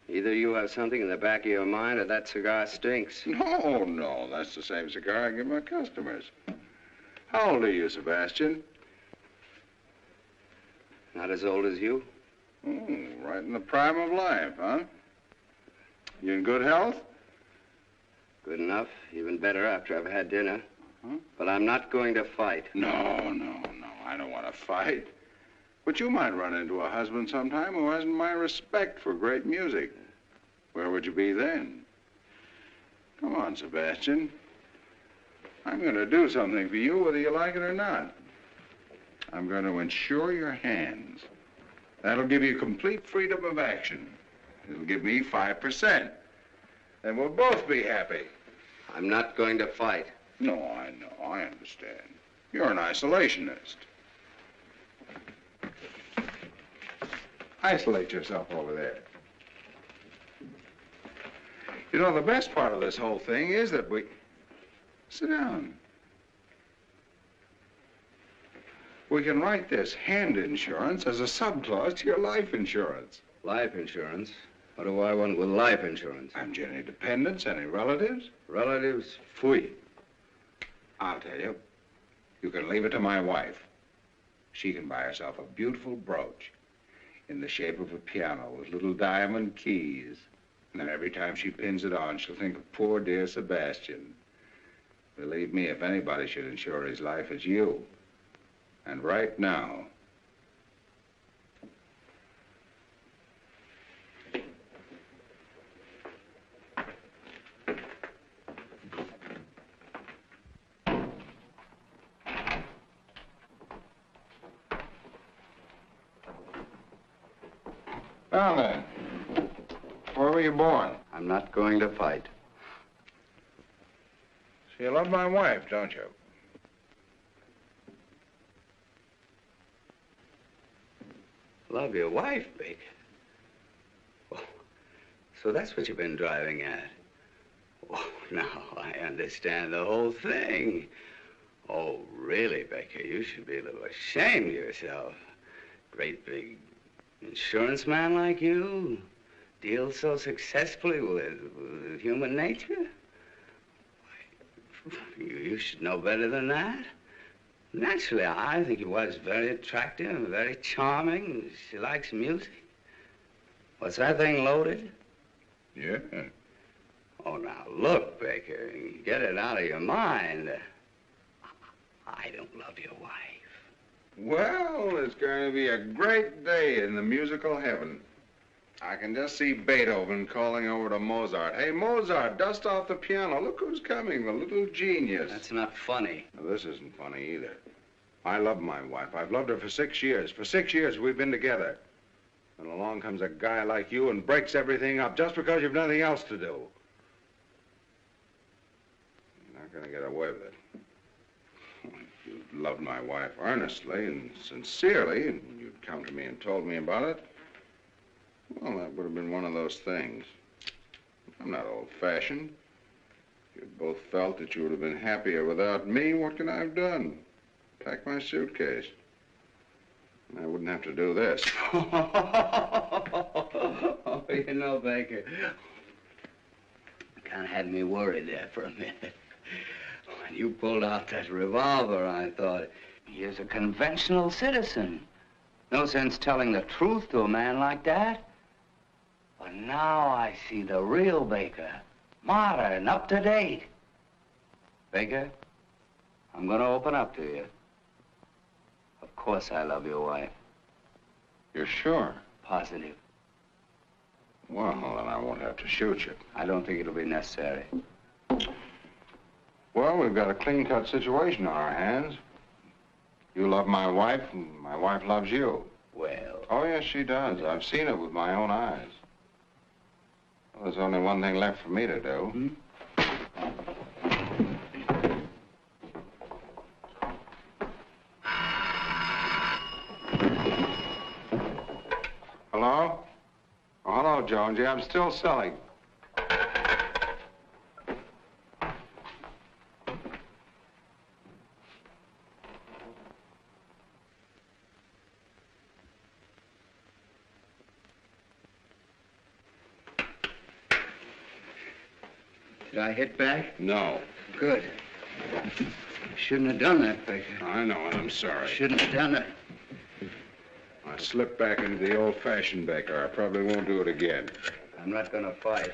Speaker 6: Either you have something in the back of your mind or that cigar stinks.
Speaker 4: No. That's the same cigar I give my customers. How old are you, Sebastian?
Speaker 6: Not as old as you?
Speaker 4: Oh, right in the prime of life, huh? You in good health?
Speaker 6: Good enough. Even better after I've had dinner. But I'm not going to fight.
Speaker 4: No. I don't want to fight. But you might run into a husband sometime who hasn't my respect for great music. Where would you be then? Come on, Sebastian. I'm going to do something for you whether you like it or not. I'm going to insure your hands. That'll give you complete freedom of action. It'll give me 5%. And we'll both be happy.
Speaker 6: I'm not going to fight.
Speaker 4: No, I know. I understand. You're an isolationist. Isolate yourself over there. You know, the best part of this whole thing is that we... Sit down. We can write this hand insurance as a subclause to your life insurance.
Speaker 6: Life insurance? What do I want with life insurance?
Speaker 4: Haven't you any dependents, any relatives?
Speaker 6: Relatives? Fui.
Speaker 4: I'll tell you. You can leave it to my wife. She can buy herself a beautiful brooch in the shape of a piano with little diamond keys. And then every time she pins it on, she'll think of poor dear Sebastian. Believe me, if anybody should insure his life, it's you. And right now. Well then, where were you born?
Speaker 6: I'm not going to fight.
Speaker 9: So you love my wife, don't you?
Speaker 6: Love your wife, Baker? Oh, so that's what you've been driving at. Oh, now I understand the whole thing. Oh, really, Baker, you should be a little ashamed of yourself. Great big insurance man like you deals so successfully with human nature. You should know better than that. Naturally, I think your wife's very attractive and very charming. She likes music. What's that thing loaded?
Speaker 4: Yeah.
Speaker 6: Oh, now, look, Baker, get it out of your mind. I don't love your wife.
Speaker 4: Well, it's going to be a great day in the musical heaven. I can just see Beethoven calling over to Mozart. Hey, Mozart, dust off the piano. Look who's coming, the little genius.
Speaker 6: That's not funny.
Speaker 4: Now, this isn't funny either. I love my wife. I've loved her for 6 years. For 6 years we've been together. And along comes a guy like you and breaks everything up just because you've nothing else to do. You're not going to get away with it. If you loved my wife earnestly and sincerely, and you'd come to me and told me about it, well, that would have been one of those things. I'm not old-fashioned. If you both felt that you would have been happier without me, what can I have done? Pack my suitcase. And I wouldn't have to do this.
Speaker 6: Oh, you know, Baker, kind of had me worried there for a minute. When you pulled out that revolver, I thought, he's a conventional citizen. No sense telling the truth to a man like that. But now I see the real Baker, modern, up to date. Baker, I'm going to open up to you. Of course I love your wife.
Speaker 4: You're sure?
Speaker 6: Positive.
Speaker 4: Well, then I won't have to shoot you.
Speaker 6: I don't think it'll be necessary.
Speaker 4: Well, we've got a clean-cut situation on our hands. You love my wife, and my wife loves you.
Speaker 6: Well...
Speaker 4: Oh, yes, she does. I've seen it with my own eyes. Well, there's only one thing left for me to do.
Speaker 6: Hmm?
Speaker 4: Hello? Oh, hello, Jonesy. I'm still selling.
Speaker 6: Did I hit back?
Speaker 4: No.
Speaker 6: Good. Shouldn't have done that, Baker.
Speaker 4: I know, and I'm sorry.
Speaker 6: Shouldn't have done it.
Speaker 4: I slipped back into the old-fashioned Baker. I probably won't do it again.
Speaker 6: I'm not going to fight.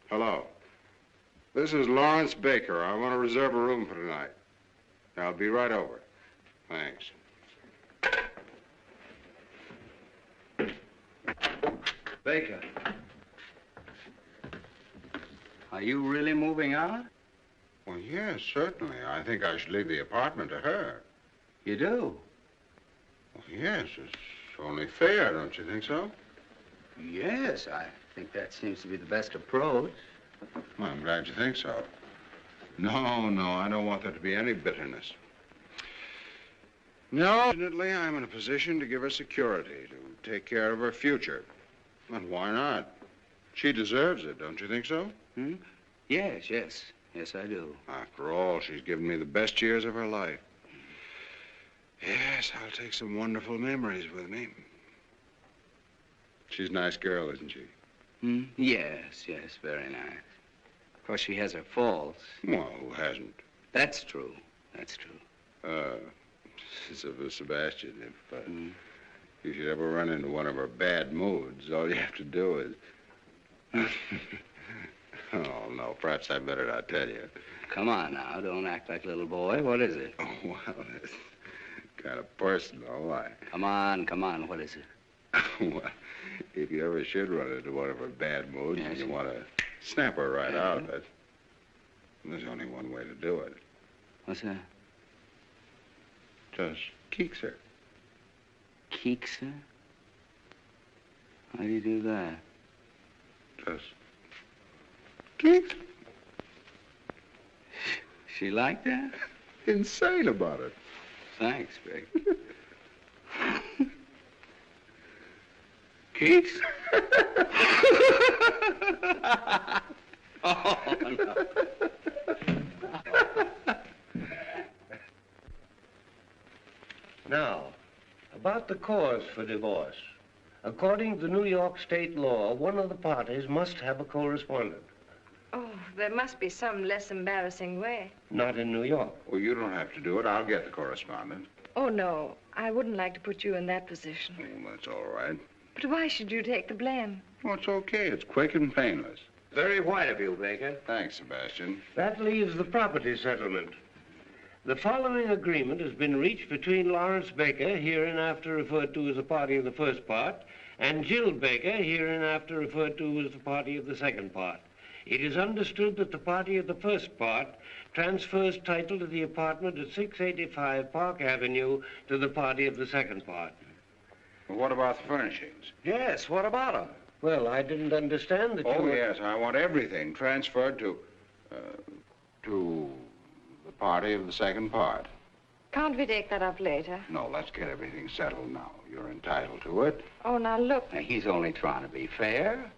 Speaker 4: Hello. This is Lawrence Baker. I want to reserve a room for tonight. I'll be right over. Thanks.
Speaker 6: Baker. Are you really moving out?
Speaker 4: Well, yes, certainly. I think I should leave the apartment to her.
Speaker 6: You do?
Speaker 4: Well, yes, it's only fair, don't you think so?
Speaker 6: Yes, I think that seems to be the best approach.
Speaker 4: Well, I'm glad you think so. No, I don't want there to be any bitterness. No, fortunately, I'm in a position to give her security, to take care of her future. And why not? She deserves it, don't you think so?
Speaker 6: Hmm? Yes, I do.
Speaker 4: After all, she's given me the best years of her life. Yes, I'll take some wonderful memories with me. She's a nice girl, isn't she?
Speaker 6: Hmm? Yes, very nice. Of course, she has her faults.
Speaker 4: Well, who hasn't?
Speaker 6: That's true.
Speaker 4: Sebastian, if you should ever run into one of her bad moods, all you have to do is... Oh, no, perhaps I better not tell you.
Speaker 6: Come on now, don't act like a little boy. What is it?
Speaker 4: Oh, well, it's kind of personal. Why?
Speaker 6: Come on, what is it?
Speaker 4: Well, if you ever should run into one of her bad moods and you want to snap her right out, there's only one way to do it.
Speaker 6: What's that?
Speaker 4: Just keeks her.
Speaker 6: Keekser? How do you do that?
Speaker 4: Just Keeks.
Speaker 6: She like that?
Speaker 4: Insane about it.
Speaker 6: Thanks, Vic. Keeks? Oh, no.
Speaker 10: Now, about the cause for divorce. According to New York state law, one of the parties must have a correspondent.
Speaker 2: Oh, there must be some less embarrassing way.
Speaker 10: Not in New York.
Speaker 4: Well, you don't have to do it. I'll get the correspondent.
Speaker 2: Oh, no. I wouldn't like to put you in that position.
Speaker 4: Oh, that's all right.
Speaker 2: But why should you take the blame?
Speaker 4: Oh, it's okay. It's quick and painless.
Speaker 6: Very white of you, Baker.
Speaker 4: Thanks, Sebastian.
Speaker 10: That leaves the property settlement. The following agreement has been reached between Lawrence Baker, hereinafter referred to as a party of the first part, and Jill Baker, hereinafter referred to as the party of the second part. It is understood that the party of the first part transfers title to the apartment at 685 Park Avenue to the party of the second part.
Speaker 4: Well, what about the furnishings?
Speaker 10: Yes, what about them? Well, I didn't understand that you
Speaker 4: Oh,
Speaker 10: were...
Speaker 4: yes. I want everything transferred to the party of the second part.
Speaker 2: Can't we take that up later?
Speaker 4: No, let's get everything settled now. You're entitled to it.
Speaker 2: Oh, now look.
Speaker 6: Now, he's only trying to be fair.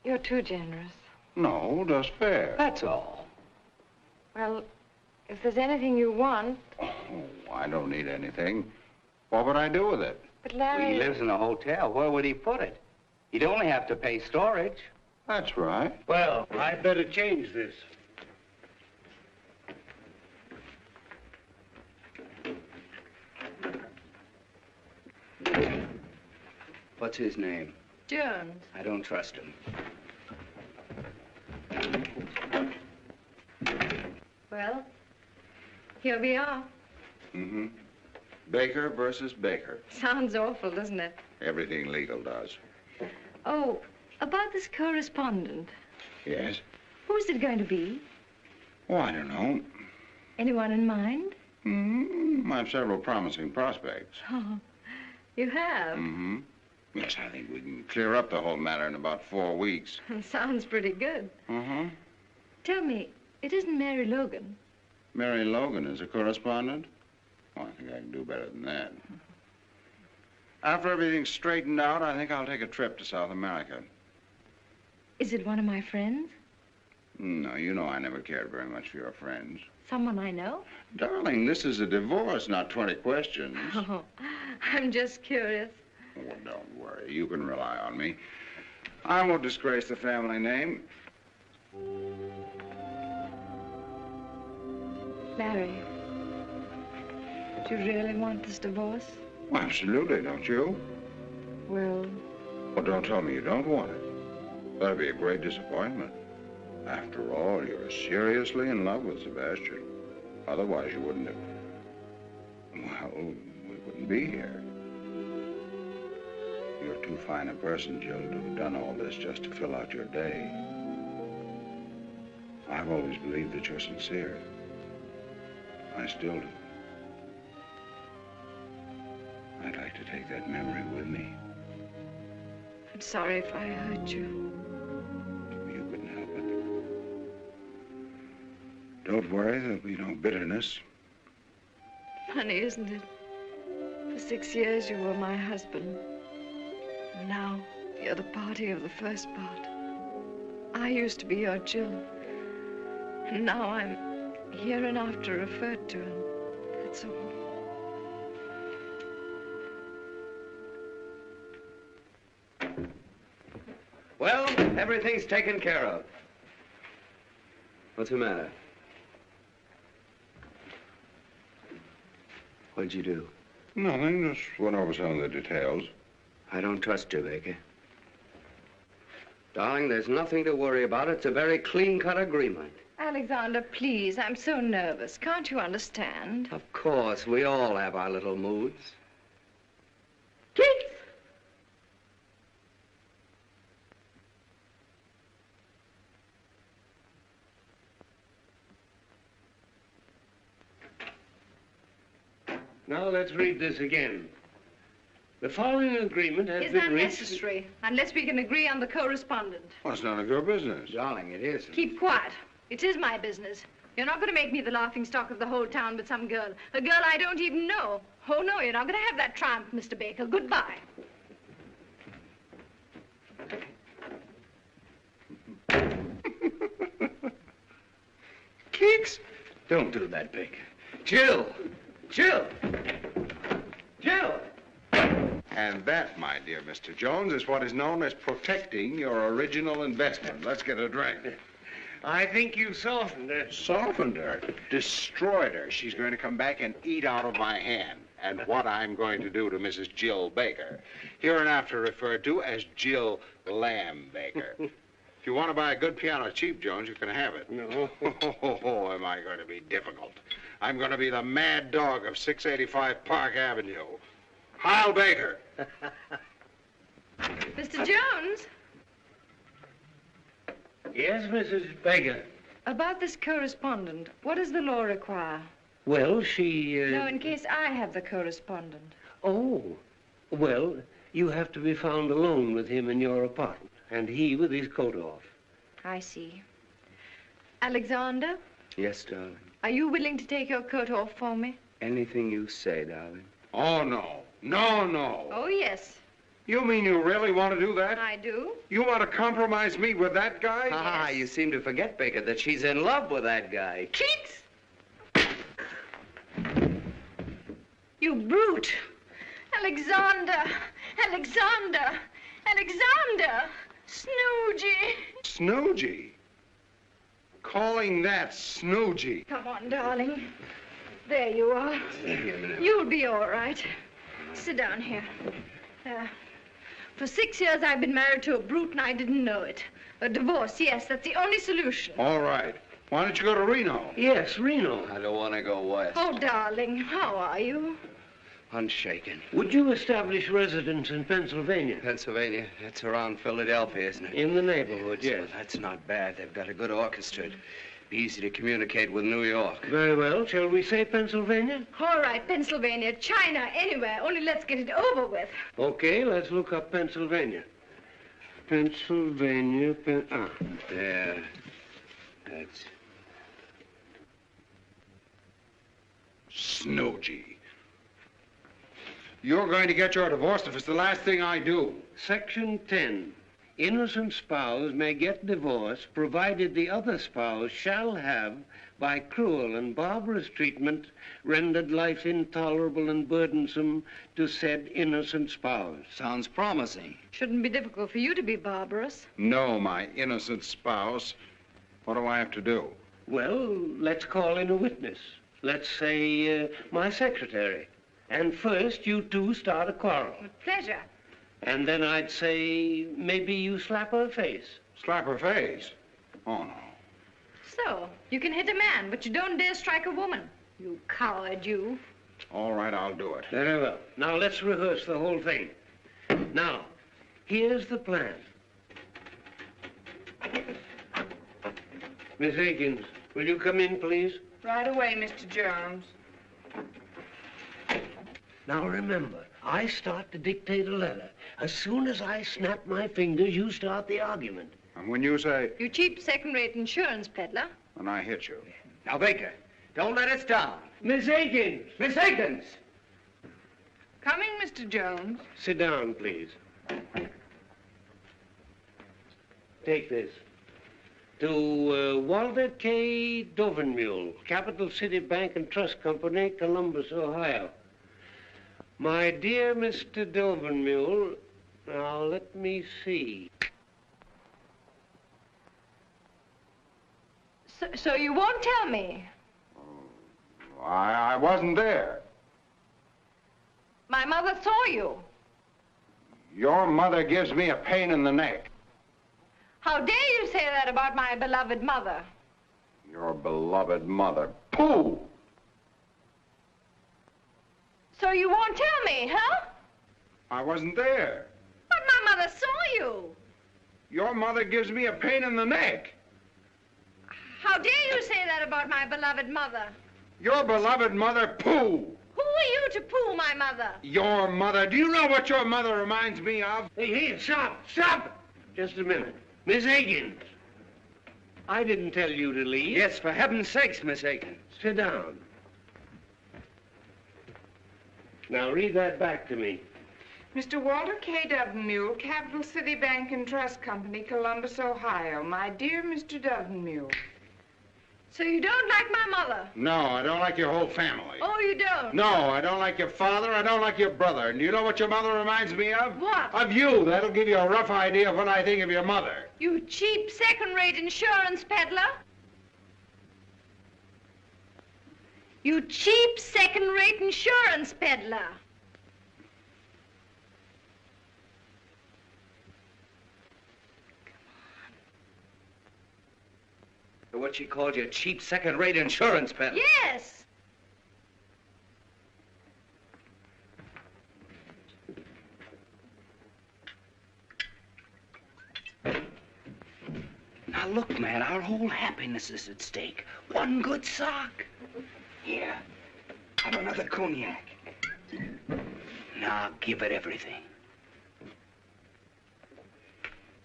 Speaker 2: You're too generous.
Speaker 4: No, just fair.
Speaker 6: That's all.
Speaker 2: Well, if there's anything you want...
Speaker 4: Oh, I don't need anything. What would I do with it?
Speaker 2: But Larry...
Speaker 6: He lives in a hotel. Where would he put it? He'd only have to pay storage.
Speaker 4: That's right.
Speaker 10: Well, I'd better change this.
Speaker 6: What's his name?
Speaker 2: Jones.
Speaker 6: I don't trust him.
Speaker 2: Well, here we are.
Speaker 4: Mm-hmm. Baker versus Baker.
Speaker 2: Sounds awful, doesn't it?
Speaker 4: Everything legal does.
Speaker 2: Oh, about this correspondent.
Speaker 4: Yes?
Speaker 2: Who's it going to be?
Speaker 4: Oh, I don't know.
Speaker 2: Anyone in mind?
Speaker 4: Mm-hmm. I have several promising prospects.
Speaker 2: Oh, you have?
Speaker 4: Mm-hmm. Yes, I think we can clear up the whole matter in about 4 weeks.
Speaker 2: Sounds pretty good.
Speaker 4: Mm-hmm.
Speaker 2: Tell me, it isn't Mary Logan.
Speaker 4: Mary Logan is a correspondent? Oh, I think I can do better than that. After everything's straightened out, I think I'll take a trip to South America.
Speaker 2: Is it one of my friends?
Speaker 4: No, you know I never cared very much for your friends.
Speaker 2: Someone I know?
Speaker 4: Darling, this is a divorce, not 20 questions.
Speaker 2: Oh, I'm just curious.
Speaker 4: Oh, don't worry. You can rely on me. I won't disgrace the family name.
Speaker 2: Larry, do you really want this divorce?
Speaker 4: Well, absolutely, don't you?
Speaker 2: Well...
Speaker 4: Well, don't tell me you don't want it. That'd be a great disappointment. After all, you're seriously in love with Sebastian. Otherwise, you wouldn't have... Well, we wouldn't be here. You're too fine a person, Jill, to have done all this just to fill out your day. I've always believed that you're sincere. I still do. I'd like to take that memory with me.
Speaker 2: I'm sorry if I hurt you.
Speaker 4: You couldn't help it. Don't worry, there'll be no bitterness.
Speaker 2: Funny, isn't it? For 6 years you were my husband. And now you're the party of the first part. I used to be your Jill. And now I'm hereinafter referred to, and that's all.
Speaker 6: Well, everything's taken care of. What's the matter? What'd you do?
Speaker 4: Nothing, just went over some of the details.
Speaker 6: I don't trust you, Baker. Darling, there's nothing to worry about. It's a very clean-cut agreement.
Speaker 2: Alexander, please, I'm so nervous. Can't you understand?
Speaker 6: Of course, we all have our little moods.
Speaker 7: Keith!
Speaker 10: Now let's read this again. The following agreement has
Speaker 2: Is
Speaker 10: been
Speaker 2: that
Speaker 10: reached...
Speaker 2: necessary? Unless we can agree on the correspondent.
Speaker 4: Well, it's none of your business.
Speaker 3: Darling, it is.
Speaker 2: Keep quiet. It is my business. You're not going to make me the laughingstock of the whole town with some girl. A girl I don't even know. Oh, no, you're not going to have that triumph, Mr. Baker. Goodbye.
Speaker 6: Keeks? Don't do that, Baker. Jill! Jill! Jill!
Speaker 4: And that, my dear Mr. Jones, is what is known as protecting your original investment. Let's get a drink.
Speaker 10: I think you softened her.
Speaker 4: Softened her, destroyed her. She's going to come back and eat out of my hand. And what I'm going to do to Mrs. Jill Baker, hereinafter referred to as Jill Lamb Baker. If you want to buy a good piano cheap, Jones, you can have it.
Speaker 10: No.
Speaker 4: Oh, am I going to be difficult? I'm going to be the mad dog of 685 Park Avenue. Heil Baker.
Speaker 2: Mr. Jones,
Speaker 10: Yes, Mrs. Baker.
Speaker 2: about this correspondent, what does the law require?
Speaker 10: Well, she...
Speaker 2: No, in case I have the correspondent.
Speaker 10: Oh, well, you have to be found alone with him in your apartment, and he with his coat off.
Speaker 2: I see. Alexander,
Speaker 6: Yes, darling.
Speaker 2: are you willing to take your coat off for me?
Speaker 6: Anything you say, darling.
Speaker 4: Oh, no. No, no.
Speaker 2: Oh, yes,
Speaker 4: You mean you really want to do that?
Speaker 2: I do.
Speaker 4: You want to compromise me with that guy?
Speaker 6: Ah, you seem to forget, Baker, that she's in love with that guy.
Speaker 2: Keats! You brute! Alexander! Alexander! Alexander! Snoogey!
Speaker 4: Snoogey? Calling that Snoogey?
Speaker 2: Come on, darling. There you are. You'll be all right. Sit down here. For 6 years, I've been married to a brute, and I didn't know it. A divorce, yes, that's the only solution.
Speaker 4: All right. Why don't you go to Reno?
Speaker 10: Yes, Reno.
Speaker 6: I don't want to go west.
Speaker 2: Oh, darling, how are you?
Speaker 6: Unshaken.
Speaker 10: Would you establish residence in Pennsylvania?
Speaker 6: Pennsylvania, that's around Philadelphia, isn't it?
Speaker 10: In the neighborhood, yes.
Speaker 6: Well, that's not bad. They've got a good orchestra. It'd be easy to communicate with New York.
Speaker 10: Very well. Shall we say Pennsylvania?
Speaker 2: All right, Pennsylvania, China, anywhere. Only let's get it over with.
Speaker 10: Okay, let's look up Pennsylvania. Pennsylvania,
Speaker 6: There. That's...
Speaker 4: Snoogey. You're going to get your divorce if it's the last thing I do.
Speaker 10: Section 10. Innocent spouse may get divorce provided the other spouse shall have, by cruel and barbarous treatment, rendered life intolerable and burdensome to said innocent spouse.
Speaker 6: Sounds promising.
Speaker 2: Shouldn't be difficult for you to be barbarous.
Speaker 4: No, my innocent spouse. What do I have to do?
Speaker 10: Well, let's call in a witness. Let's say my secretary. And first, you two start a quarrel.
Speaker 2: With pleasure.
Speaker 10: And then I'd say maybe you slap her face.
Speaker 4: Slap her face? Oh, no.
Speaker 2: So, you can hit a man, but you don't dare strike a woman. You coward, you.
Speaker 4: All right, I'll do it.
Speaker 10: Very well. Now, let's rehearse the whole thing. Now, here's the plan. Miss Akins, will you come in, please?
Speaker 5: Right away, Mr. Jones.
Speaker 10: Now, remember, I start to dictate a letter. As soon as I snap my fingers, you start the argument.
Speaker 4: And when you say,
Speaker 2: You cheap second-rate insurance peddler.
Speaker 4: and I hit you.
Speaker 6: Now, Baker, don't let us down.
Speaker 10: Miss Akins!
Speaker 6: Miss Akins!
Speaker 5: Coming, Mr. Jones.
Speaker 10: Sit down, please. Take this. To Walter K. Dovenmule, Capital City Bank and Trust Company, Columbus, Ohio. My dear Mr. Dovenmule, now let me see.
Speaker 2: So you won't tell me?
Speaker 4: I wasn't there.
Speaker 2: My mother saw you.
Speaker 4: Your mother gives me a pain in the neck.
Speaker 2: How dare you say that about my beloved mother?
Speaker 4: Your beloved mother. Pooh!
Speaker 2: So you won't tell me, huh?
Speaker 4: I wasn't there.
Speaker 2: But my mother saw you.
Speaker 4: Your mother gives me a pain in the neck.
Speaker 2: How dare you say that about my beloved mother?
Speaker 4: Your beloved mother. Pooh!
Speaker 2: Who are you to pull my mother?
Speaker 4: Your mother? Do you know what your mother reminds me of?
Speaker 10: Hey, stop! Stop! Just a minute. Miss Higgins. I didn't tell you to leave.
Speaker 6: Yes, for heaven's sakes, Miss Aiken.
Speaker 10: Sit down. Now read that back to me.
Speaker 5: Mr. Walter K. Dovenmule, Capital City Bank and Trust Company, Columbus, Ohio. My dear Mr. Dovenmule.
Speaker 2: So you don't like my mother?
Speaker 4: No, I don't like your whole family.
Speaker 2: Oh, you don't?
Speaker 4: No, I don't like your father. I don't like your brother. And you know what your mother reminds me of?
Speaker 2: What?
Speaker 4: Of you. That'll give you a rough idea of what I think of your mother.
Speaker 2: You cheap, second-rate insurance peddler. You cheap, second-rate insurance peddler.
Speaker 6: What she called you, cheap, second-rate insurance peddler.
Speaker 2: Yes.
Speaker 6: Now, look, man, our whole happiness is at stake. One good sock. Here, have another cognac. Now, give it everything.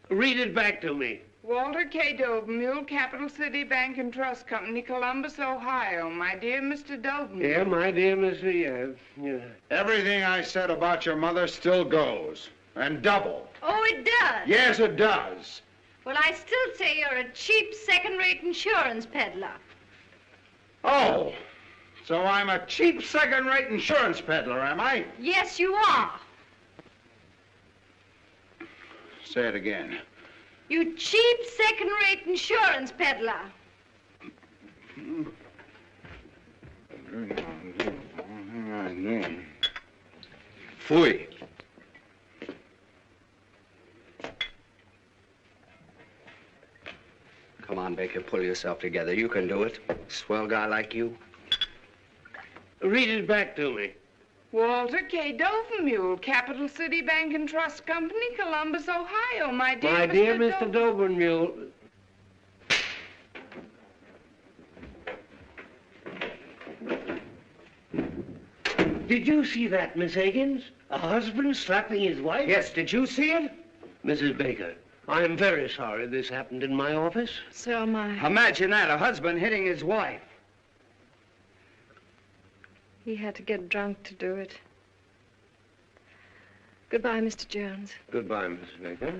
Speaker 10: Read it back to me.
Speaker 5: Walter K. Dovenmule, Capital City Bank and Trust Company, Columbus, Ohio. My dear Mr. Dovenmule.
Speaker 10: Yeah, my dear Mr. Yeah.
Speaker 4: Everything I said about your mother still goes. And double.
Speaker 2: Oh, it does?
Speaker 4: Yes, it does.
Speaker 2: Well, I still say you're a cheap, second-rate insurance peddler.
Speaker 4: Oh, so I'm a cheap, second-rate insurance peddler, am I?
Speaker 2: Yes, you are.
Speaker 4: Say it again.
Speaker 2: You cheap, second-rate insurance peddler.
Speaker 4: Fui.
Speaker 6: Come on, Baker, pull yourself together. You can do it. Swell guy like you.
Speaker 10: Read it back to me.
Speaker 5: Walter K. Dovenmule, Capital City Bank and Trust Company, Columbus, Ohio. My dear
Speaker 10: Mr. Dovenmule. Did you see that, Miss Higgins? A husband slapping his wife?
Speaker 6: Yes, did you see it?
Speaker 10: Mrs. Baker, I am very sorry this happened in my office.
Speaker 2: So am I.
Speaker 6: Imagine that, a husband hitting his wife.
Speaker 2: He had to get drunk to do it. Goodbye, Mr. Jones.
Speaker 10: Goodbye, Mrs. Baker.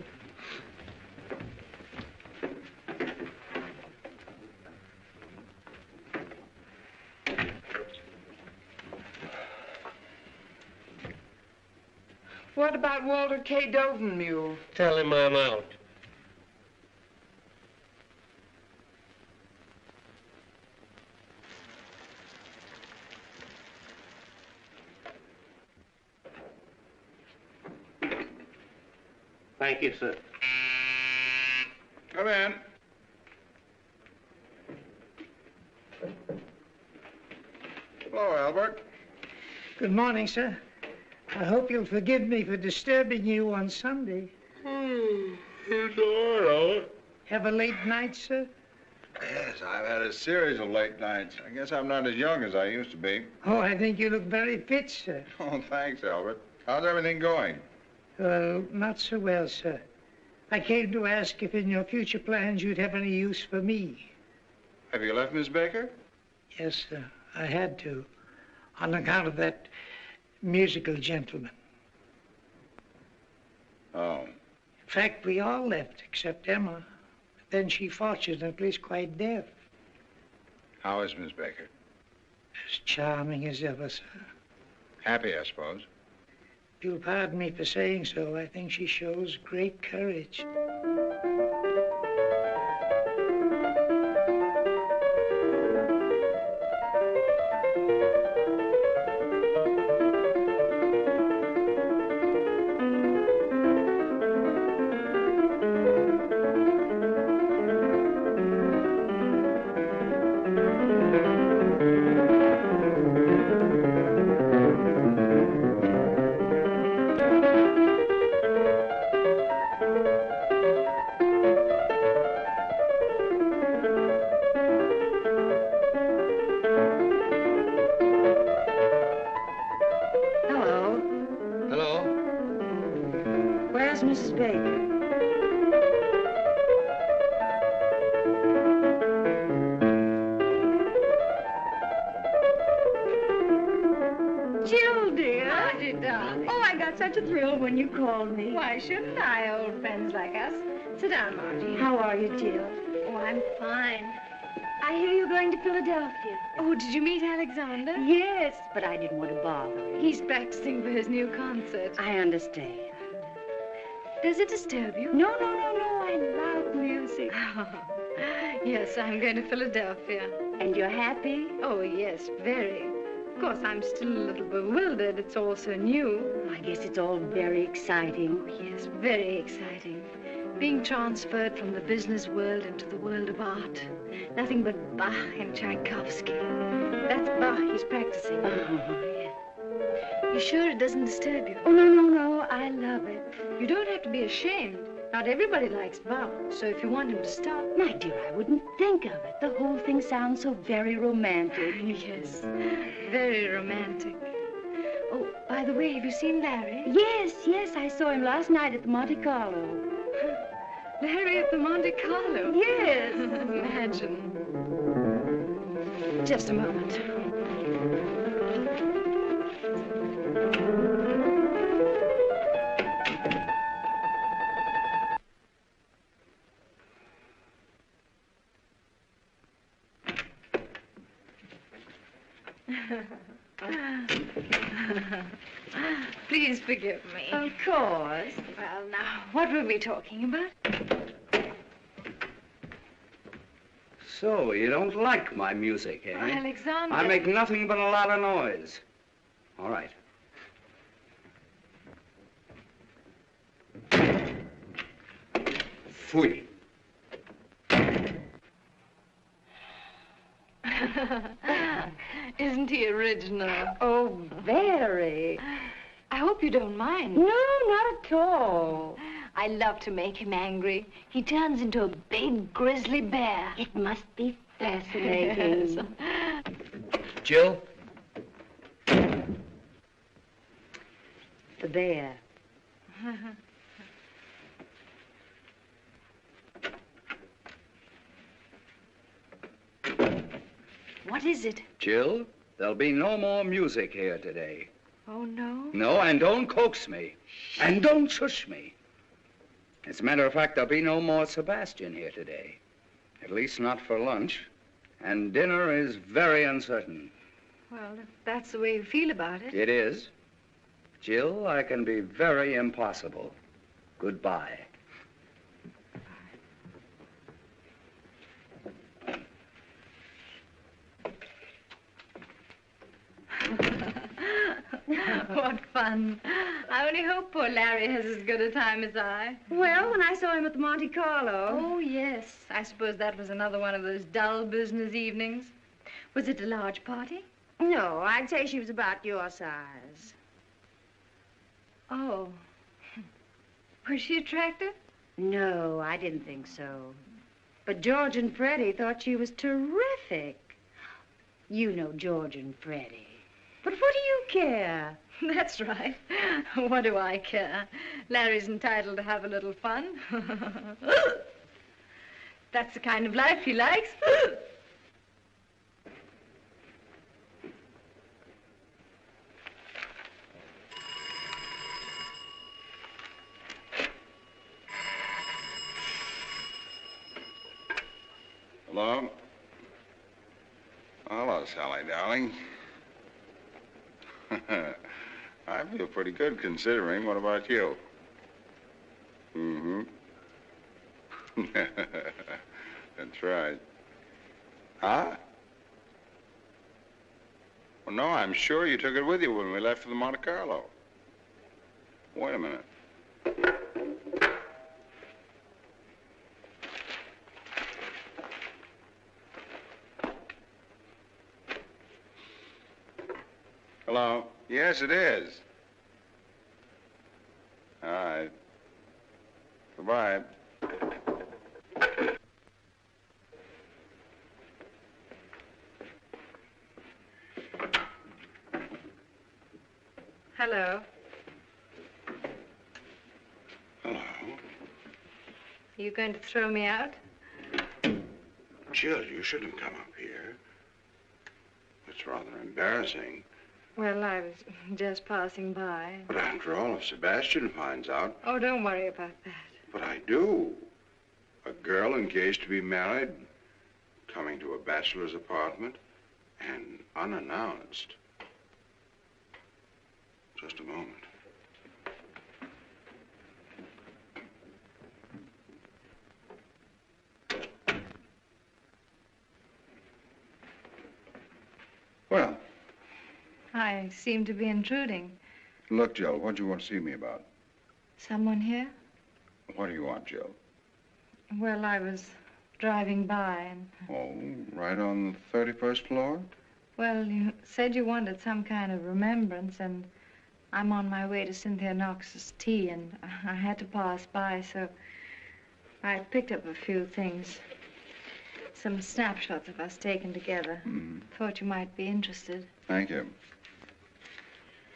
Speaker 5: What about Walter K. Dovenmule?
Speaker 10: Tell him I'm out. Thank you, sir.
Speaker 4: Come in. Hello, Albert.
Speaker 12: Good morning, sir. I hope you'll forgive me for disturbing you on Sunday.
Speaker 4: It's all right, Albert.
Speaker 12: Have a late night, sir?
Speaker 4: Yes, I've had a series of late nights. I guess I'm not as young as I used to be.
Speaker 12: Oh, I think you look very fit, sir.
Speaker 4: Oh, thanks, Albert. How's everything going?
Speaker 12: Well, not so well, sir. I came to ask if in your future plans you'd have any use for me.
Speaker 4: Have you left Miss Baker?
Speaker 12: Yes, sir. I had to, on account of that musical gentleman.
Speaker 4: Oh.
Speaker 12: In fact, we all left except Emma. But then she fortunately is quite deaf.
Speaker 4: How is Miss Baker?
Speaker 12: As charming as ever, sir.
Speaker 4: Happy, I suppose.
Speaker 12: If you'll pardon me for saying so, I think she shows great courage.
Speaker 1: How's Mrs. Baker?
Speaker 2: Jill, dear. Margie, darling.
Speaker 1: Oh, I got such a thrill when you called me.
Speaker 2: Why shouldn't I, old friends like us? Sit down, Margie.
Speaker 1: How are you, Jill?
Speaker 2: Oh, I'm fine.
Speaker 1: I hear you're going to Philadelphia.
Speaker 2: Oh, did you meet Alexander?
Speaker 1: Yes, but I didn't want to bother him.
Speaker 2: He's practicing for his new concert.
Speaker 1: I understand.
Speaker 2: Does it disturb you?
Speaker 1: No. I love music.
Speaker 2: Yes, I'm going to Philadelphia.
Speaker 1: And you're happy?
Speaker 2: Oh, yes, very. Of course, I'm still a little bewildered. It's all so new.
Speaker 1: I guess it's all very exciting.
Speaker 2: Oh, yes, very exciting. Being transferred from the business world into the world of art. Nothing but Bach and Tchaikovsky. That's Bach he's practicing.
Speaker 1: Yeah.
Speaker 2: You sure it doesn't disturb you?
Speaker 1: Oh, no. I love it.
Speaker 2: You don't have to be ashamed. Not everybody likes Bach, so if you want him to stop...
Speaker 1: My dear, I wouldn't think of it. The whole thing sounds so very romantic.
Speaker 2: Yes, very romantic. Oh, by the way, have you seen Larry?
Speaker 1: Yes, I saw him last night at the Monte Carlo.
Speaker 2: Larry at the Monte Carlo?
Speaker 1: Yes.
Speaker 2: Imagine. Just a moment. Please forgive me.
Speaker 1: Of course.
Speaker 2: Well, now, what were we talking about?
Speaker 6: So, you don't like my music, eh?
Speaker 2: Oh, Alexander.
Speaker 6: I make nothing but a lot of noise. All right. Fui.
Speaker 2: Isn't he original?
Speaker 1: Oh, very.
Speaker 2: I hope you don't mind.
Speaker 1: No, not at all.
Speaker 2: I love to make him angry. He turns into a big grizzly bear.
Speaker 1: It must be fascinating.
Speaker 2: Yes.
Speaker 6: Jill?
Speaker 1: The bear.
Speaker 2: What is it?
Speaker 6: Jill, there'll be no more music here today.
Speaker 2: Oh, no?
Speaker 6: No, and don't coax me. And don't shush me. As a matter of fact, there'll be no more Sebastian here today. At least not for lunch. And dinner is very uncertain.
Speaker 2: Well, if that's the way you feel about it.
Speaker 6: It is. Jill, I can be very impossible. Goodbye.
Speaker 2: What fun. I only hope poor Larry has as good a time as I.
Speaker 1: Well, when I saw him at the Monte Carlo.
Speaker 2: Oh, yes. I suppose that was another one of those dull business evenings. Was it a large party?
Speaker 1: No, I'd say she was about your size.
Speaker 2: Oh. Was she attractive?
Speaker 1: No, I didn't think so. But George and Freddie thought she was terrific. You know George and Freddie. But what do you care?
Speaker 2: That's right. What do I care? Larry's entitled to have a little fun. That's the kind of life he likes.
Speaker 4: Hello? Hello, Sally, darling. I feel pretty good considering. What about you? Mm-hmm. That's right. Huh? Well, no, I'm sure you took it with you when we left for the Monte Carlo. Wait a minute. Hello? Yes, it is. All right. Goodbye.
Speaker 2: Hello.
Speaker 4: Oh,
Speaker 2: Are you going to throw me out?
Speaker 4: Jill, you shouldn't come up here. It's rather embarrassing.
Speaker 2: Well, I was just passing by.
Speaker 4: But after all, if Sebastian finds out...
Speaker 2: Oh, don't worry about that.
Speaker 4: But I do. A girl engaged to be married, coming to a bachelor's apartment, and unannounced. Just a moment.
Speaker 3: Well,
Speaker 2: I seem to be intruding.
Speaker 3: look, Jill, what do you want to see me about?
Speaker 2: Someone here?
Speaker 3: What do you want, Jill?
Speaker 2: Well, I was driving by and...
Speaker 3: Oh, right on the 31st floor?
Speaker 2: Well, you said you wanted some kind of remembrance, and I'm on my way to Cynthia Knox's tea, and I had to pass by, so I picked up a few things. Some snapshots of us taken together.
Speaker 3: Mm-hmm.
Speaker 2: Thought you might be interested.
Speaker 3: Thank you.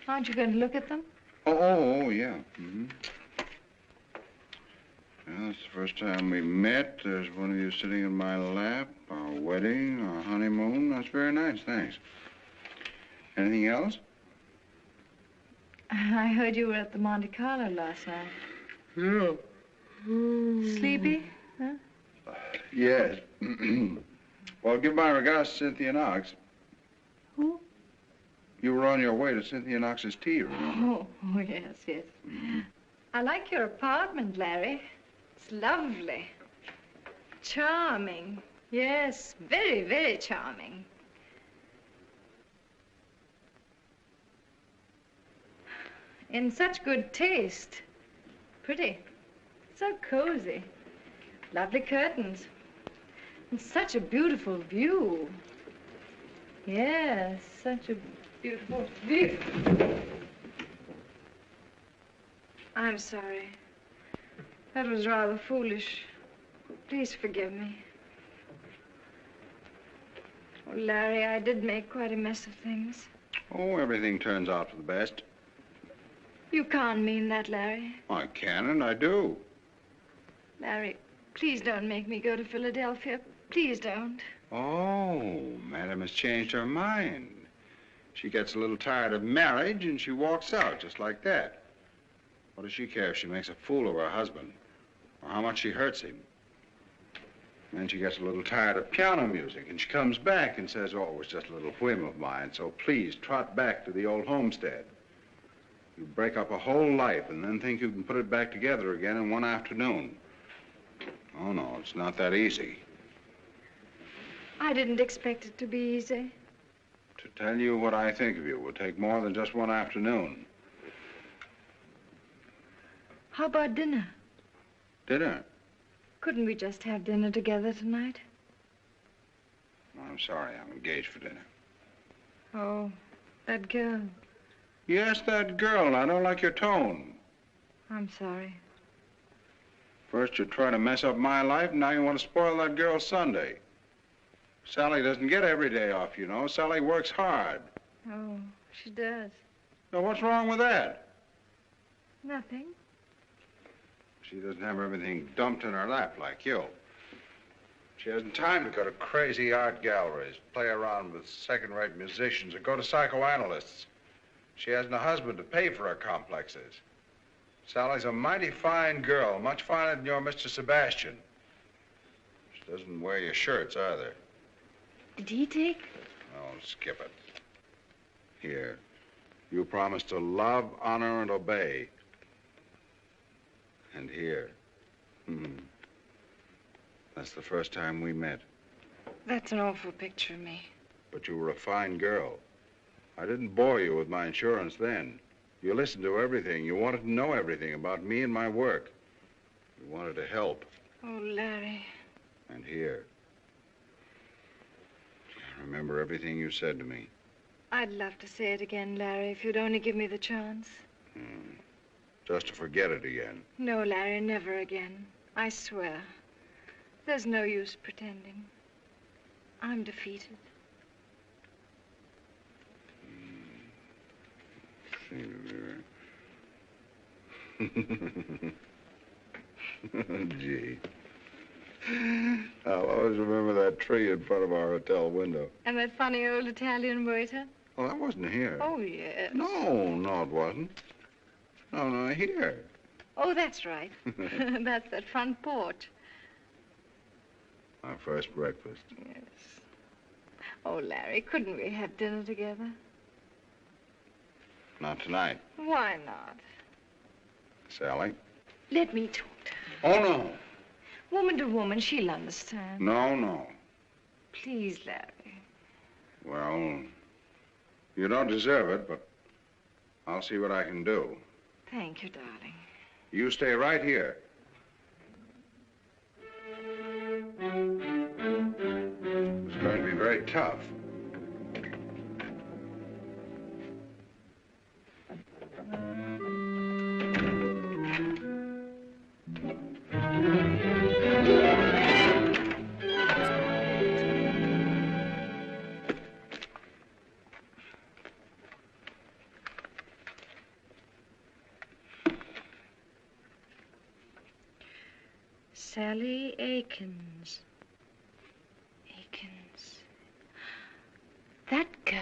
Speaker 2: Aren't you going to look at them?
Speaker 3: Oh, yeah. Mm-hmm. Well, it's the first time we met. There's one of you sitting in my lap. Our wedding, our honeymoon. That's very nice, thanks. Anything else?
Speaker 2: I heard you were at the Monte Carlo last night.
Speaker 3: Yeah.
Speaker 2: Sleepy? Huh?
Speaker 3: Yes. Well, give my regards to Cynthia Knox.
Speaker 2: Who?
Speaker 3: You were on your way to Cynthia Knox's tea, remember?
Speaker 2: Oh, yes, yes. I like your apartment, Larry. It's lovely. Charming. Yes, very, very charming. In such good taste. Pretty. So cozy. Lovely curtains. And such a beautiful view. Yes, such a beautiful view. I'm sorry. That was rather foolish. Please forgive me. Oh, Larry, I did make quite a mess of things.
Speaker 3: Oh, everything turns out for the best.
Speaker 2: You can't mean that, Larry.
Speaker 3: I can and I do.
Speaker 2: Larry, please don't make me go to Philadelphia. Please don't.
Speaker 3: Oh, Madam has changed her mind. She gets a little tired of marriage and she walks out just like that. What does she care if she makes a fool of her husband or how much she hurts him? Then she gets a little tired of piano music and she comes back and says, oh, it was just a little whim of mine, so please trot back to the old homestead. You break up a whole life and then think you can put it back together again in one afternoon. Oh, no, it's not that easy.
Speaker 2: I didn't expect it to be easy.
Speaker 3: To tell you what I think of you will take more than just one afternoon.
Speaker 2: How about dinner?
Speaker 3: Dinner?
Speaker 2: Couldn't we just have dinner together tonight?
Speaker 3: I'm sorry, I'm engaged for dinner.
Speaker 2: Oh, that girl.
Speaker 3: Yes, that girl. I don't like your tone.
Speaker 2: I'm sorry.
Speaker 3: First you try to mess up my life, now you want to spoil that girl's Sunday. Sally doesn't get every day off, you know. Sally works hard.
Speaker 2: Oh, she does.
Speaker 3: Now, what's wrong with that?
Speaker 2: Nothing.
Speaker 3: She doesn't have everything dumped in her lap like you. She hasn't time to go to crazy art galleries, play around with second-rate musicians, or go to psychoanalysts. She hasn't a husband to pay for her complexes. Sally's a mighty fine girl, much finer than your Mr. Sebastian. She doesn't wear your shirts either.
Speaker 2: Did he take?
Speaker 3: Oh, skip it. Here, you promise to love, honor, and obey. And here, that's the first time we met.
Speaker 2: That's an awful picture of me.
Speaker 3: But you were a fine girl. I didn't bore you with my insurance then. You listened to everything. You wanted to know everything about me and my work. You wanted to help.
Speaker 2: Oh, Larry.
Speaker 3: And here, I remember everything you said to me.
Speaker 2: I'd love to say it again, Larry, if you'd only give me the chance.
Speaker 3: Just to forget it again.
Speaker 2: No, Larry, never again. I swear. There's no use pretending. I'm defeated.
Speaker 4: Gee. I'll always remember that tree in front of our hotel window.
Speaker 2: And that funny old Italian waiter?
Speaker 4: Oh, that wasn't here.
Speaker 2: Oh, yes.
Speaker 4: No, it wasn't. No, here.
Speaker 2: Oh, that's right. That's that front porch.
Speaker 4: Our first breakfast.
Speaker 2: Yes. Oh, Larry, couldn't we have dinner together?
Speaker 4: Not tonight.
Speaker 2: Why not?
Speaker 4: Sally?
Speaker 2: Let me talk to her.
Speaker 4: Oh, no.
Speaker 2: Woman to woman, she'll understand.
Speaker 4: No.
Speaker 2: Please, Larry.
Speaker 4: Well, you don't deserve it, but I'll see what I can do.
Speaker 2: Thank you, darling.
Speaker 4: You stay right here. It's going to be very tough.
Speaker 2: Sally Akins. That girl.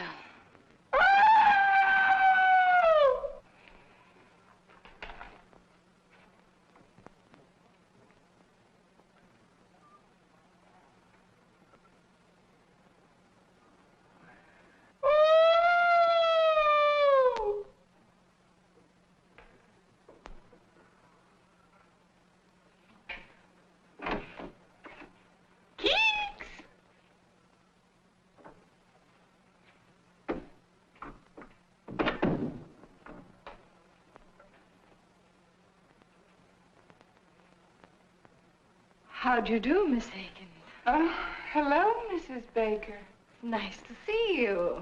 Speaker 2: How'd you do, Miss Akins?
Speaker 5: Oh, hello, Mrs. Baker.
Speaker 2: Nice to see you.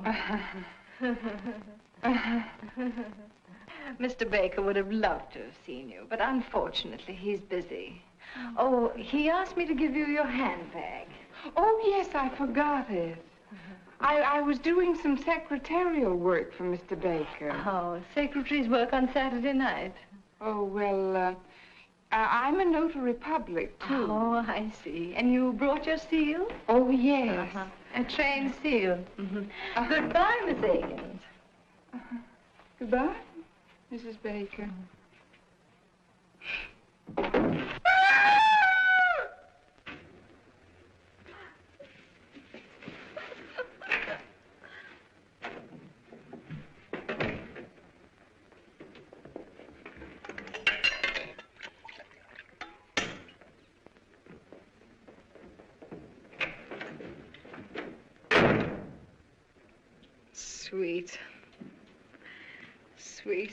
Speaker 2: Mr. Baker would have loved to have seen you, but unfortunately he's busy. Oh, he asked me to give you your handbag.
Speaker 5: Oh, yes, I forgot it. I was doing some secretarial work for Mr. Baker.
Speaker 2: Oh, secretaries work on Saturday night.
Speaker 5: Oh, well, I'm a notary public, too.
Speaker 2: Oh, I see. And you brought your seal?
Speaker 5: Oh, yes.
Speaker 2: A trained seal. Goodbye, Miss Akins.
Speaker 5: Goodbye, Mrs. Baker.
Speaker 2: Sweet. Sweet.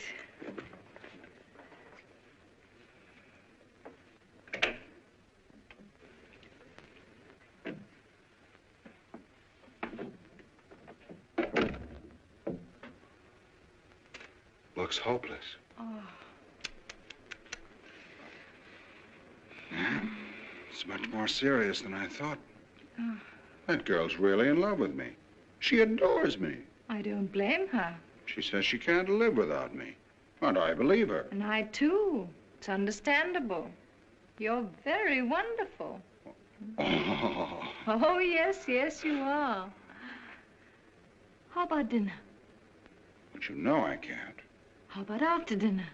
Speaker 4: Looks hopeless.
Speaker 2: Oh.
Speaker 4: Yeah, it's much more serious than I thought. That girl's really in love with me. She adores me.
Speaker 2: I don't blame her.
Speaker 4: She says she can't live without me. And I believe her.
Speaker 2: And I, too. It's understandable. You're very wonderful.
Speaker 4: Oh.
Speaker 2: Oh, yes, you are. How about dinner?
Speaker 4: But you know I can't.
Speaker 2: How about after dinner?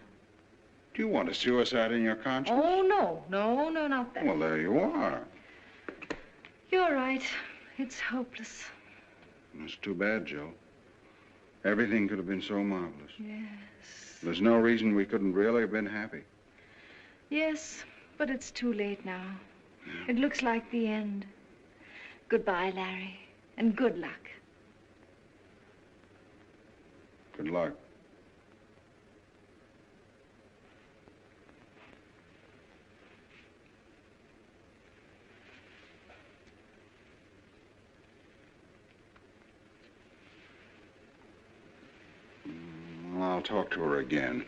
Speaker 4: Do you want a suicide in your conscience?
Speaker 2: Oh, no, not that.
Speaker 4: Well, there you are.
Speaker 2: You're right. It's hopeless.
Speaker 4: It's too bad, Joe. Everything could have been so marvelous.
Speaker 2: Yes.
Speaker 4: There's no reason we couldn't really have been happy.
Speaker 2: Yes, but it's too late now.
Speaker 4: Yeah.
Speaker 2: It looks like the end. Goodbye, Larry, and good luck.
Speaker 4: Good luck. I'll talk to her again.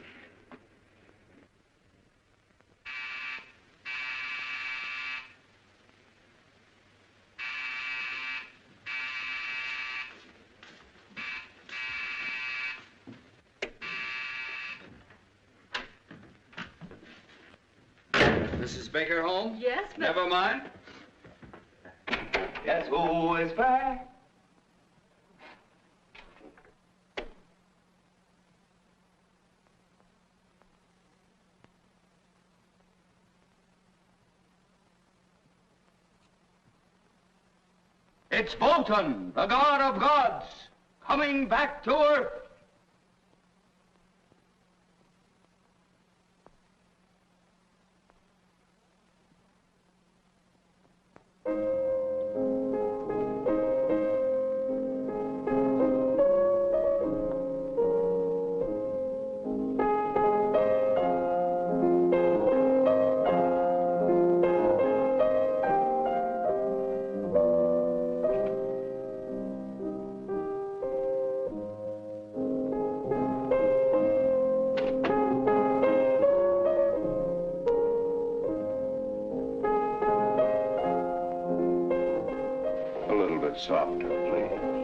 Speaker 6: Mrs. Baker home?
Speaker 2: Yes, but...
Speaker 6: Never mind.
Speaker 11: Guess who is back? It's Bolton, the god of gods, coming back to Earth.
Speaker 4: A little bit softer, please.